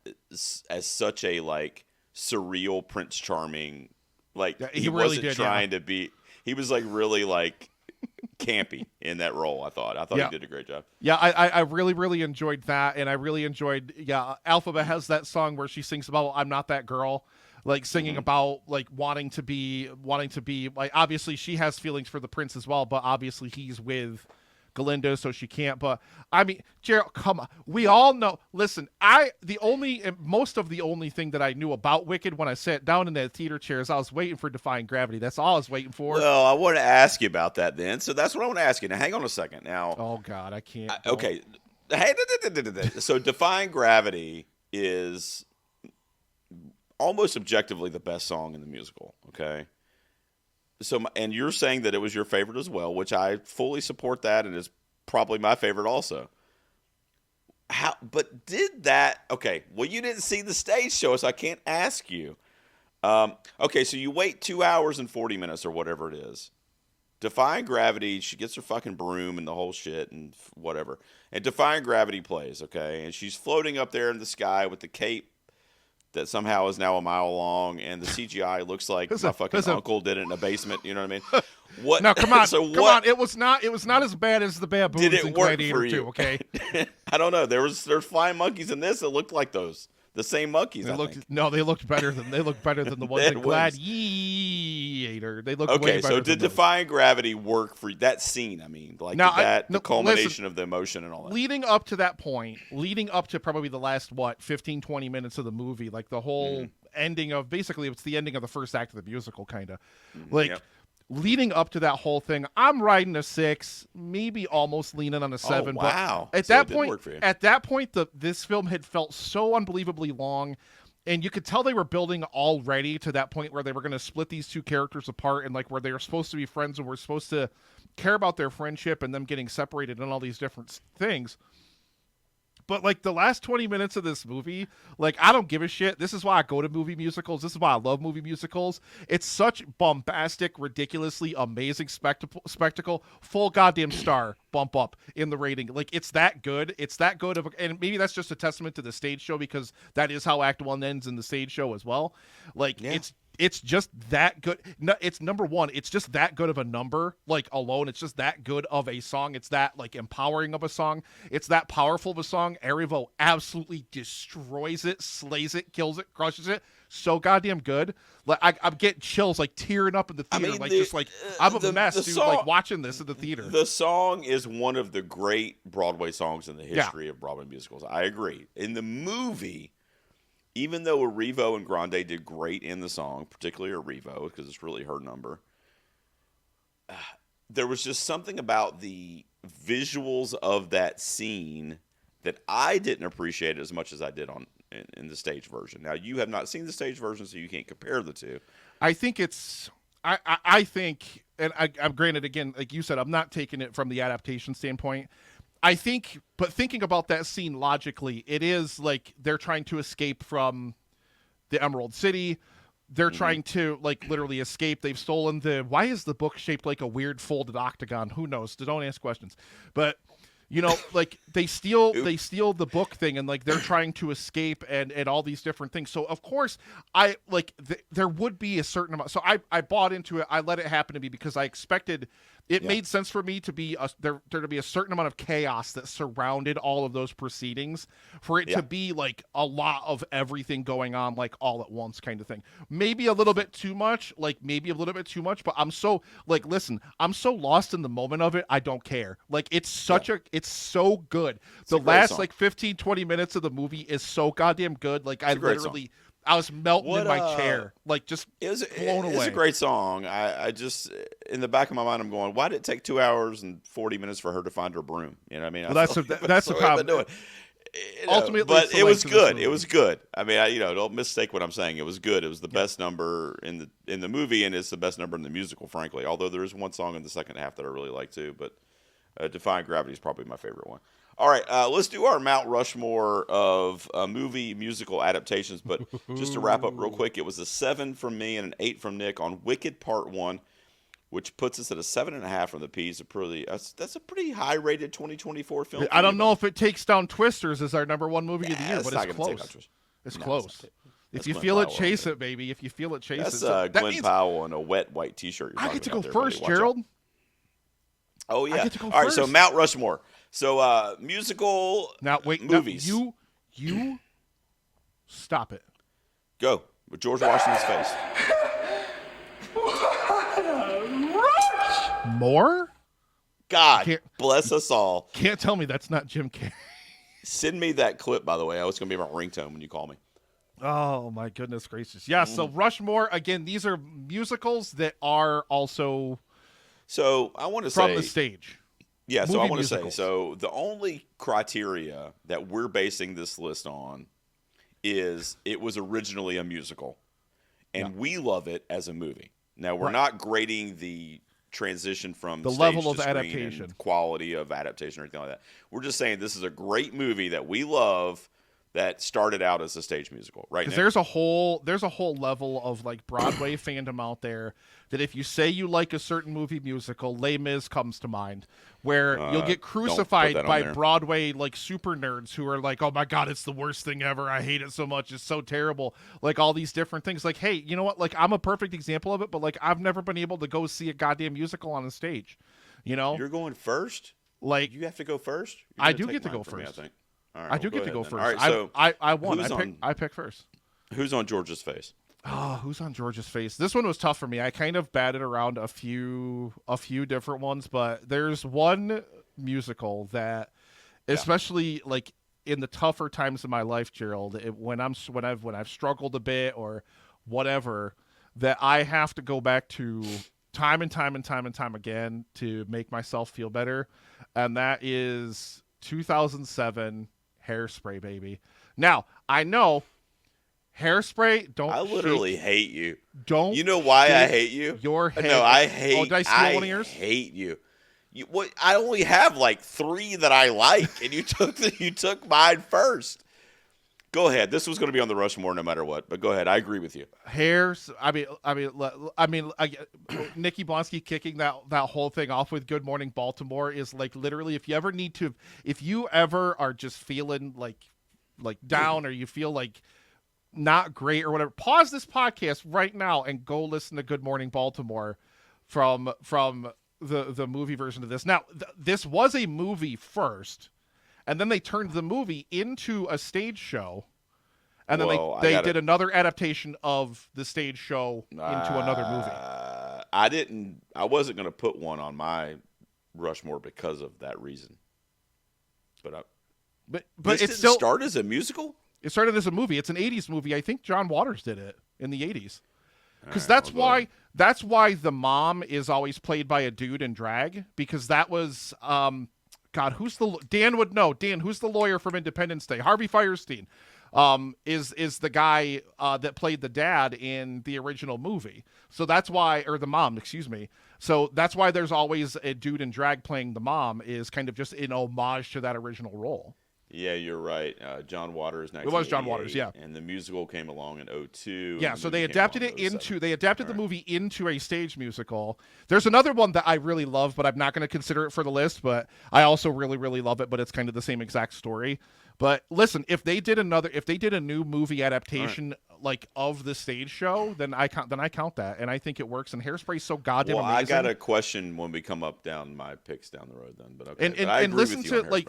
as such a like surreal Prince Charming. Like he really wasn't trying to be. He was like really like campy in that role. I thought he did a great job. Yeah, I really enjoyed that, and I really enjoyed. Yeah, Elphaba has that song where she sings about "I'm Not That Girl." Like singing about like wanting to be like, obviously she has feelings for the prince as well, but obviously he's with Galinda, so she can't. But I mean, Gerald, come on, we all know. Listen, most of the only thing that I knew about Wicked when I sat down in that theater chair is I was waiting for Defying Gravity. That's all I was waiting for. Well, I want to ask you about that then. So that's what I want to ask you. Now, hang on a second. Now, oh God, I can't. Okay, hey, so Defying Gravity is almost objectively the best song in the musical, okay? and you're saying that it was your favorite as well, which I fully support that, and is probably my favorite also. But did that? Okay, well, you didn't see the stage show, so I can't ask you. Okay, so you wait 2 hours and 40 minutes or whatever it is. Defying Gravity, she gets her fucking broom and the whole shit and whatever. And Defying Gravity plays, okay? And she's floating up there in the sky with the cape that somehow is now a mile long, and the CGI looks like my fucking uncle did it in a basement. You know what I mean? What? Now, come on, so come on. It was not as bad as the baboons did it in work Gladiator for you? 2, okay? I don't know. There's flying monkeys in this that looked like those. The same monkeys. They think. looked better than the ones in Gladiator. They looked way better. Okay, so did Defying Gravity work for that scene? I mean, like the culmination of the emotion and all that. Leading up to that point, leading up to probably the last 15, 20 minutes of the movie, like the whole ending of basically it's the ending of the first act of the musical, kind of leading up to that whole thing, I'm riding a 6, maybe almost leaning on a 7. Oh, wow. But at that point, this film had felt so unbelievably long, and you could tell they were building already to that point where they were going to split these two characters apart, and like where they were supposed to be friends and we're supposed to care about their friendship and them getting separated and all these different things. But, like, the last 20 minutes of this movie, like, I don't give a shit. This is why I go to movie musicals. This is why I love movie musicals. It's such bombastic, ridiculously amazing spectacle. Full goddamn star bump up in the rating. Like, it's that good. It's that good of and maybe that's just a testament to the stage show because that is how Act 1 ends in the stage show as well. Like, it's just that good. No, it's number one. It's just that good of a number, like alone. It's just that good of a song. It's that like empowering of a song. It's that powerful of a song. Erivo absolutely destroys it, slays it, kills it, crushes it. So goddamn good. Like I'm getting chills, like tearing up in the theater. I'm a mess, dude. Like watching this in the theater. The song is one of the great Broadway songs in the history of Broadway musicals. I agree. In the movie, even though Erivo and Grande did great in the song, particularly Erivo, because it's really her number, there was just something about the visuals of that scene that I didn't appreciate as much as I did in the stage version. Now, you have not seen the stage version, so you can't compare the two. I think it's I think, and I'm granted, again, like you said, I'm not taking it from the adaptation standpoint. I think, but thinking about that scene logically, it is like they're trying to escape from the Emerald City. They're trying to like literally escape. They've stolen why is the book shaped like a weird folded octagon? Who knows? Don't ask questions. But you know, like they steal the book thing and like they're trying to escape and all these different things. So of course I like there would be a certain amount. So I bought into it. I let it happen to me because I expected it made sense for me to be there to be a certain amount of chaos that surrounded all of those proceedings for it to be like a lot of everything going on like all at once kind of thing. Maybe a little bit too much, but I'm so like, listen, I'm so lost in the moment of it. I don't care. Like it's so good. The last like 15, 20 minutes of the movie is so goddamn good. Like I was melting in my chair, like just blown away. It's a great song. I just, in the back of my mind, I'm going, why did it take 2 hours and 40 minutes for her to find her broom? You know what I mean? Well, that's the problem. Ultimately, but it was good. It was good. I mean, don't mistake what I'm saying. It was good. It was the best number in the movie, and it's the best number in the musical, frankly. Although there is one song in the second half that I really like too. But Defying Gravity is probably my favorite one. All right, let's do our Mount Rushmore of movie musical adaptations. But just to wrap up real quick, it was a 7 from me and an 8 from Nick on Wicked Part 1, which puts us at a 7.5 from the P's. That's a pretty high-rated 2024 film. I don't know if it takes down Twisters as our number one movie of the year, but it's close. It's close. If you feel it, chase it, baby. If you feel it, chase it. That's Glenn Powell in a wet white T-shirt. I get to go first, Gerald. Oh, yeah. All right, so Mount Rushmore. So musical movies. Now, you stop it. Go. With George Washington's face. More? God bless us all. Can't tell me that's not Jim Carrey. Send me that clip, by the way. It's going to be my ringtone when you call me. Oh, my goodness gracious. Yeah, so Rushmore, again, these are musicals that are also I want to say from the stage. Yeah, so I want to say, so the only criteria that we're basing this list on is it was originally a musical, and we love it as a movie. Now, we're not grading the transition from the stage level of to screen adaptation, and quality of adaptation, or anything like that. We're just saying this is a great movie that we love that started out as a stage musical, right? Because there's a whole level of like Broadway fandom out there that if you say you like a certain movie musical, Les Mis comes to mind, where you'll get crucified by Broadway like super nerds who are like, oh my god, it's the worst thing ever, I hate it so much, it's so terrible, like all these different things. Like, hey, you know what, like I'm a perfect example of it, but like I've never been able to go see a goddamn musical on a stage, you know. You're going first, like you have to go first. I do get to go first. Me, I think. All right, I do get to go then. first. All right, so I won. I picked first. Who's on George's face? Oh, who's on George's face? This one was tough for me. I kind of batted around a few different ones, but there's one musical that, especially like in the tougher times of my life, Gerald, when I've struggled a bit or whatever, that I have to go back to time and time again to make myself feel better, and that is 2007 Hairspray, baby. Now, I know Hairspray, I literally hate you. Don't. You know why I hate you? Your head. No, I hate. Oh, did I steal one of yours? I hate you. What? I only have like 3 that I like, and you took mine first. Go ahead. This was going to be on the Rushmore no matter what, but go ahead. I agree with you. Nikki Blonsky kicking that whole thing off with Good Morning Baltimore is like literally, if you ever are just feeling like down or you feel like not great or whatever, pause this podcast right now and go listen to Good Morning Baltimore from the movie version of this. Now, this was a movie first, and then they turned the movie into a stage show, and then they did another adaptation of the stage show into another movie. I wasn't going to put one on my Rushmore because of that reason. But this it still started as a musical? It started as a movie. It's an 80s movie. I think John Waters did it in the 80s. Because that's why the mom is always played by a dude in drag, because that was God, Dan would know. Dan, who's the lawyer from Independence Day? Harvey Fierstein is the guy that played the dad in the original movie. So that's why, or the mom, excuse me. So that's why there's always a dude in drag playing the mom, is kind of just an homage to that original role. Yeah, you're right. John Waters. It was John Waters, yeah. And the musical came along in 2002. Yeah, so they adapted the movie into a stage musical. There's another one that I really love, but I'm not going to consider it for the list, but I also really, really love it, but it's kind of the same exact story. But listen, if they did a new movie adaptation like of the stage show, then I count that, and I think it works. And Hairspray is so goddamn amazing. I got a question when we come up down my picks down the road, then. But okay, and I agree listen with you to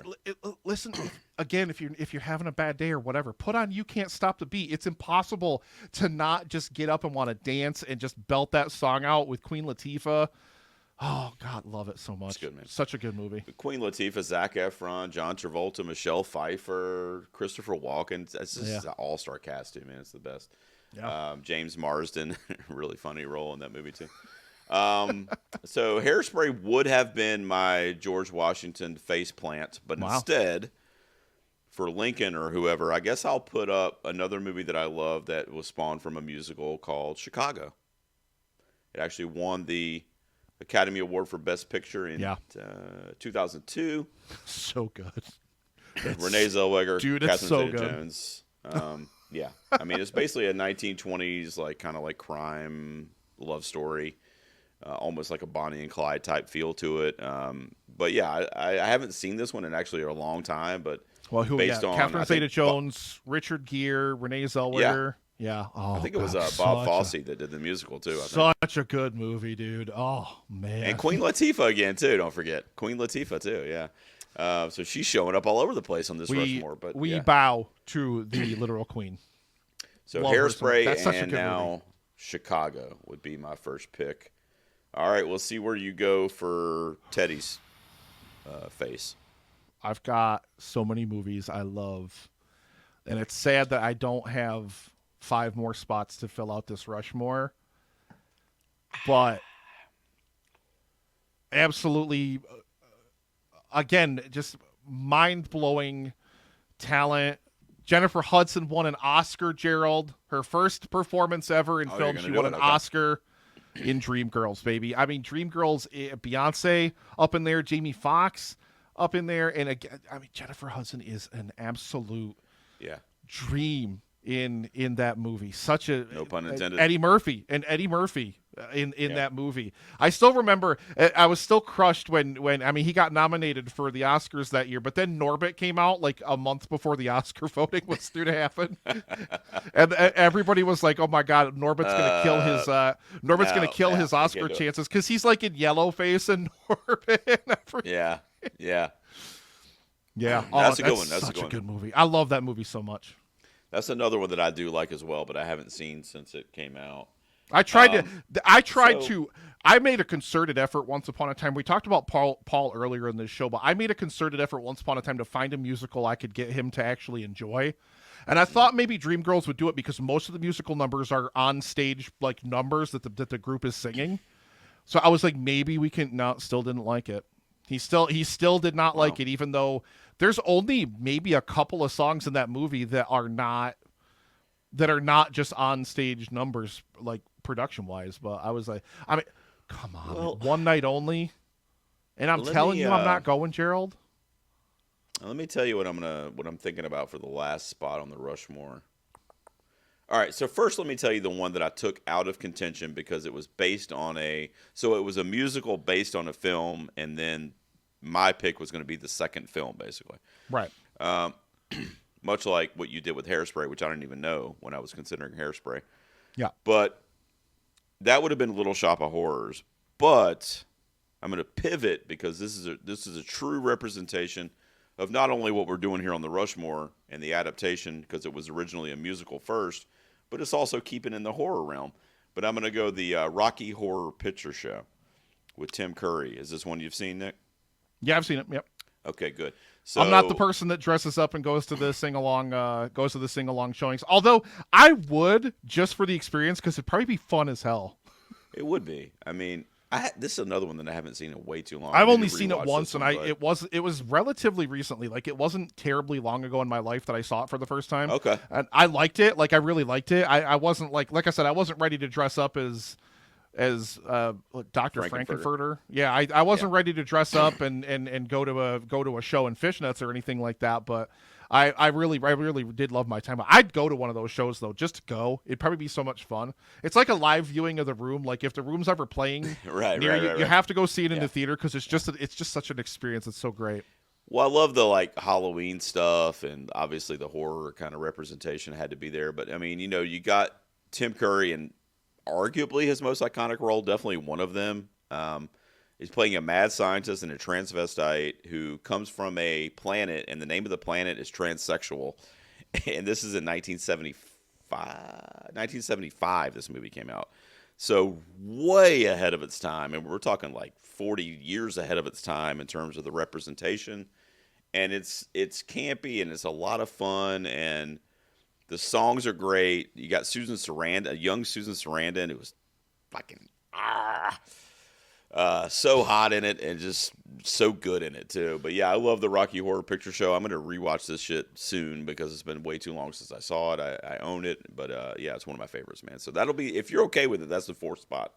listen again, if you're having a bad day or whatever, put on You Can't Stop the Beat. It's impossible to not just get up and want to dance and just belt that song out with Queen Latifah. Oh, God, love it so much. It's good, man. Such a good movie. Queen Latifah, Zac Efron, John Travolta, Michelle Pfeiffer, Christopher Walken. It's just an all-star cast, too, man. It's the best. Yeah. James Marsden, really funny role in that movie, too. So Hairspray would have been my George Washington face plant, but instead, for Lincoln or whoever, I guess I'll put up another movie that I love that was spawned from a musical called Chicago. It actually won the Academy Award for Best Picture in 2002. So good. Renee Zellweger, dude, Catherine it's so Zeta-Jones. Yeah, I mean, it's basically a 1920s kind of crime love story, almost like a Bonnie and Clyde type feel to it. But yeah, I haven't seen this one in actually a long time. But based on Catherine Zeta-Jones, Richard Gere, Renee Zellweger. Yeah. Oh, I think it was Bob Fosse that did the musical too. Such a good movie, dude. Oh man. And Queen Latifah again too. Don't forget Queen Latifah too. Yeah. So she's showing up all over the place on this Rushmore. But we bow to the literal queen. So Hairspray and now movie. Chicago would be my first pick. All right, we'll see where you go for Teddy's face. I've got so many movies I love, and it's sad that I don't have 5 more spots to fill out this Rushmore, but absolutely, again, just mind-blowing talent. Jennifer Hudson won an Oscar, Gerald. Her first performance ever in film. She won an Oscar. in Dreamgirls, baby. I mean, Dreamgirls, Beyonce up in there, Jamie Foxx up in there, and again, I mean, Jennifer Hudson is an absolute dream in that movie. Such a no pun intended. Eddie Murphy in that movie. I still remember. I was still crushed when I mean, he got nominated for the Oscars that year, but then Norbit came out like a month before the Oscar voting was due to happen, and everybody was like, "Oh my God, Norbit's gonna kill his gonna kill his Oscar chances," because he's like in Yellowface and Norbit. Yeah. That's a good one. That's such a good movie. I love that movie so much. That's another one that I do like as well, but I haven't seen since it came out. I made a concerted effort once upon a time. We talked about Paul earlier in this show, but I made a concerted effort once upon a time to find a musical I could get him to actually enjoy. And I thought maybe Dreamgirls would do it because most of the musical numbers are on stage, like numbers that the group is singing. So I was like, maybe we can. No, still didn't like it. He still did not like it, even though there's only maybe a couple of songs in that movie that are not just on stage numbers, like production wise. But I was like, I mean, come on, man. One night only, and I'm telling you, I'm not going, Gerald. Let me tell you what I'm thinking about for the last spot on the Rushmore. All right, so first let me tell you the one that I took out of contention because it was based on it was a musical based on a film, and then my pick was going to be the second film, basically. Right. Much like what you did with Hairspray, which I didn't even know when I was considering Hairspray. Yeah. But that would have been Little Shop of Horrors. But I'm going to pivot because this is a true representation of not only what we're doing here on the Rushmore and the adaptation, because it was originally a musical first, but it's also keeping in the horror realm. But I'm going to go the Rocky Horror Picture Show with Tim Curry. Is this one you've seen, Nick? Yeah, I've seen it. Yep. Okay, good. So I'm not the person that dresses up and goes to the sing-along showings. Although I would, just for the experience, because it'd probably be fun as hell. It would be. I mean, this is another one that I haven't seen in way too long. I've only seen it once, and it was relatively recently. Like, it wasn't terribly long ago in my life that I saw it for the first time. Okay. And I liked it. Like, I really liked it. I wasn't like I said, I wasn't ready to dress up as Dr. Frankenfurter. Yeah, I wasn't ready to dress up and go to a show in fishnets or anything like that, but I really did love my time. I'd go to one of those shows though, just to go. It'd probably be so much fun. It's like a live viewing of The Room. Like if The Room's ever playing you have to go see it in the theater because it's just such an experience. It's so great. Well, I love the Halloween stuff, and obviously the horror kind of representation had to be there. But I mean, you got Tim Curry and arguably his most iconic role, definitely one of them. He's playing a mad scientist and a transvestite who comes from a planet, and the name of the planet is transsexual. And this is in 1975 this movie came out. So way ahead of its time. And we're talking like 40 years ahead of its time in terms of the representation. And it's campy, and it's a lot of fun, and the songs are great. You got Susan Sarandon, a young Susan Sarandon, who was fucking so hot in it and just so good in it too. But yeah, I love the Rocky Horror Picture Show. I'm gonna rewatch this shit soon because it's been way too long since I saw it. I own it, but yeah, it's one of my favorites, man. So that'll be, if you're okay with it, that's the fourth spot.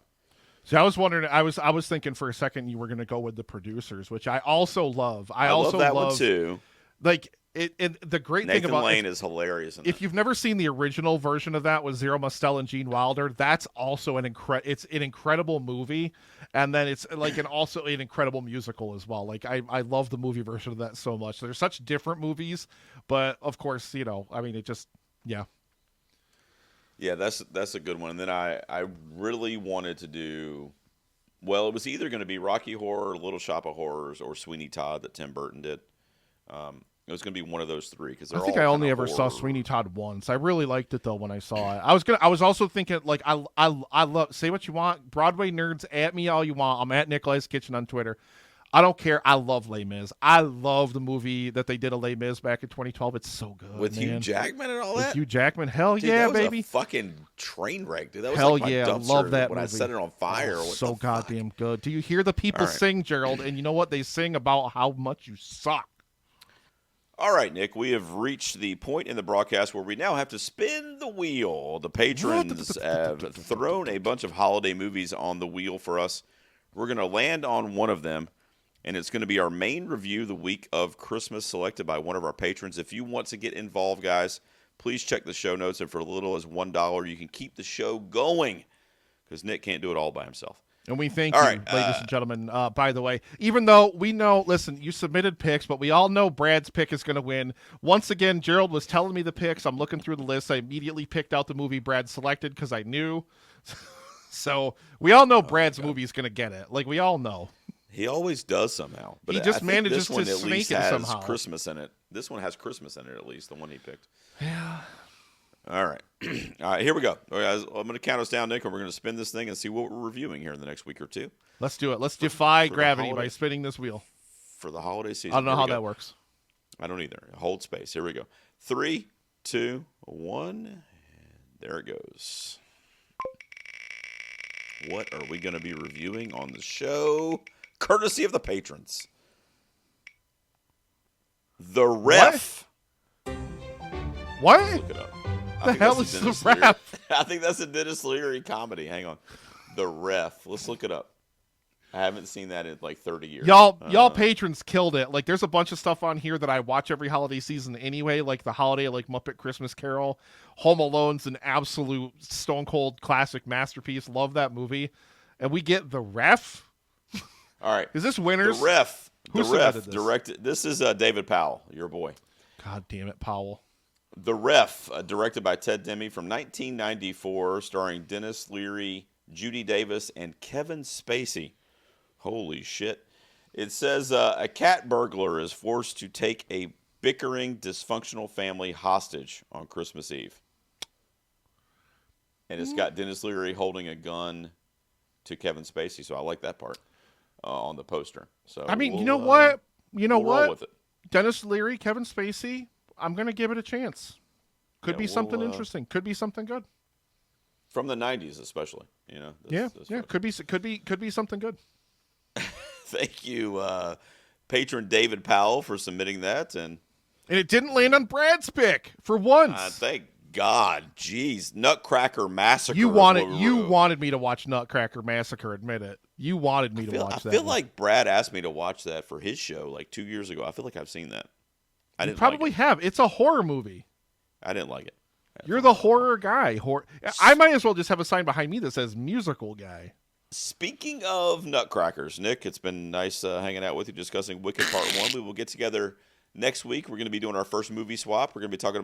So I was wondering, I was thinking for a second you were gonna go with The Producers, which I also love. I also love that one too. Like. The great thing about Lane is hilarious. If you've never seen the original version of that with Zero Mostel and Gene Wilder, that's also an incredible movie, and then it's like also an incredible musical as well. Like I love the movie version of that so much. They're such different movies, but of course, I mean, it just yeah, that's a good one. And then I really wanted to do. Well, it was either going to be Rocky Horror, Little Shop of Horrors, or Sweeney Todd that Tim Burton did. It was going to be one of those three because I think I only ever saw Sweeney Todd once. I really liked it though when I saw it. I was also thinking like I love, say what you want, Broadway nerds, at me all you want. I'm at Nikolai's Kitchen on Twitter. I don't care. I love Les Mis. I love the movie that they did of Les Mis back in 2012. It's so good with Hugh Jackman and all that. With Hugh Jackman, hell dude, yeah, that was baby! A fucking train wreck, dude. That was hell like my yeah, dumpster love that when movie. I set it on fire. Oh, so goddamn good. Do you hear the people sing, Gerald? And you know what they sing about? How much you suck. All right, Nick, we have reached the point in the broadcast where we now have to spin the wheel. The patrons have thrown a bunch of holiday movies on the wheel for us. We're going to land on one of them, and it's going to be our main review the week of Christmas selected by one of our patrons. If you want to get involved, guys, please check the show notes, and for as little as $1, you can keep the show going because Nick can't do it all by himself. And we thank you, ladies and gentlemen, by the way. Even though we know, listen, you submitted picks, but we all know Brad's pick is going to win. Once again, Gerald was telling me the picks. I'm looking through the list. I immediately picked out the movie Brad selected because I knew. So we all know Brad's movie is going to get it. Like, we all know. He always does somehow. But he just manages to sneak it somehow. Christmas in it. This one has Christmas in it, at least, the one he picked. Yeah. All right. All right, here we go. All right, guys, I'm going to count us down, Nick, and we're going to spin this thing and see what we're reviewing here in the next week or two. Let's do it. Let's defy gravity by spinning this wheel. For the holiday season. I don't know how that works. I don't either. Hold space. Here we go. 3, 2, 1. And there it goes. What are we going to be reviewing on the show? Courtesy of the patrons. The Ref. What? Look it up. The hell is the Ref? I think that's a Dennis Leary comedy. Hang on. The Ref. Let's look it up. I haven't seen that in like 30 years. Y'all patrons killed it. Like, there's a bunch of stuff on here that I watch every holiday season anyway, like the holiday, like Muppet Christmas Carol. Home Alone's an absolute stone cold classic masterpiece. Love that movie. And we get The Ref? All right. Is this Winners? The Ref. Who the Ref this? directed. This is David Powell, your boy. God damn it, Powell. The Ref, directed by Ted Demme from 1994, starring Dennis Leary, Judy Davis, and Kevin Spacey. Holy shit. It says a cat burglar is forced to take a bickering, dysfunctional family hostage on Christmas Eve. And it's got Dennis Leary holding a gun to Kevin Spacey, so I like that part on the poster. So I mean, you know what? We'll roll with it. Dennis Leary, Kevin Spacey, I'm going to give it a chance. Could be something interesting. Could be something good. From the 90s especially, you know. Could be something good. Thank you, patron David Powell, for submitting that. And it didn't land on Brad's pick for once. Thank God. Jeez. Nutcracker Massacre. You wanted me to watch Nutcracker Massacre, admit it. You wanted me to watch that. I feel like Brad asked me to watch that for his show like 2 years ago. I feel like I've seen that. I didn't probably have. It's a horror movie. I didn't like it. You're the horror guy. I might as well just have a sign behind me that says musical guy. Speaking of Nutcrackers, Nick, it's been nice hanging out with you discussing Wicked Part 1. We will get together next week. We're going to be doing our first movie swap. We're going to be talking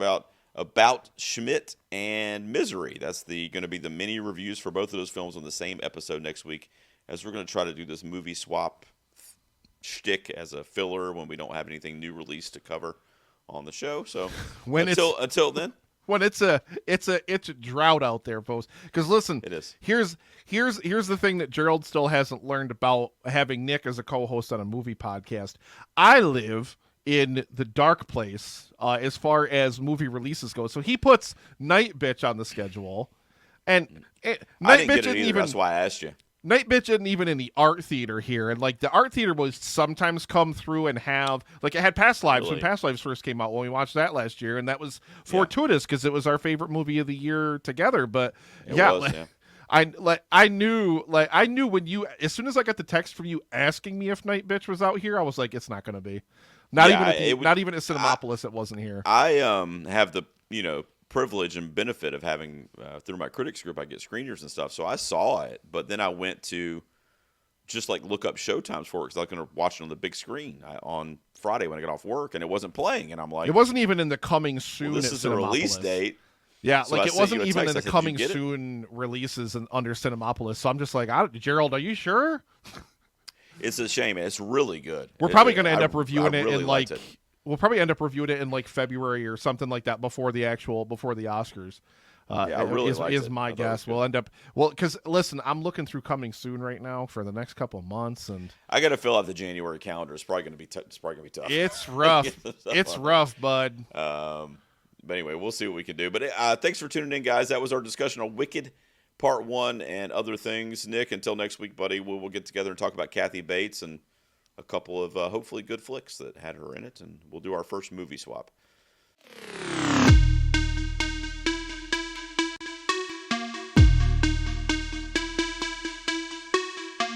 about Schmidt and Misery. That's going to be the mini reviews for both of those films on the same episode next week, as we're going to try to do this movie swap shtick as a filler when we don't have anything new released to cover on the show. So until then. When it's a drought out there, folks. Because listen, it is. Here's the thing that Gerald still hasn't learned about having Nick as a co-host on a movie podcast. I live in the dark place as far as movie releases go. So he puts Night Bitch on the schedule, and I didn't get it either. That's why I asked you. Night Bitch isn't even in the art theater here, and like the art theater will sometimes come through and have like it had Past Lives when Past Lives first came out when we watched that last year, and that was fortuitous because it was our favorite movie of the year together. But I knew when you as soon as I got the text from you asking me if Night Bitch was out here, I was like, it's not going to be. Not even at Cinemapolis. It wasn't here. I have the privilege and benefit of having through my critics group, I get screeners and stuff. So I saw it, but then I went to just like look up showtimes for it because I was going to watch it on the big screen on Friday when I got off work, and it wasn't playing. And I'm like, it wasn't even in the coming soon. Well, this is a release date. Yeah, so like it wasn't even in the coming soon releases under Cinemapolis. So I'm just like, Gerald, are you sure? It's a shame. It's really good. We're probably going to end up reviewing it in like. We'll probably end up reviewing it in like February or something like that before the Oscars. I really is my guess. We'll end up because listen, I'm looking through coming soon right now for the next couple of months, and I got to fill out the January calendar. It's probably going to be tough. It's rough. It's rough, bud. But anyway, we'll see what we can do. But thanks for tuning in, guys. That was our discussion on Wicked Part 1 and other things. Nick, until next week, buddy, we'll get together and talk about Kathy Bates and a couple of hopefully good flicks that had her in it, and we'll do our first movie swap.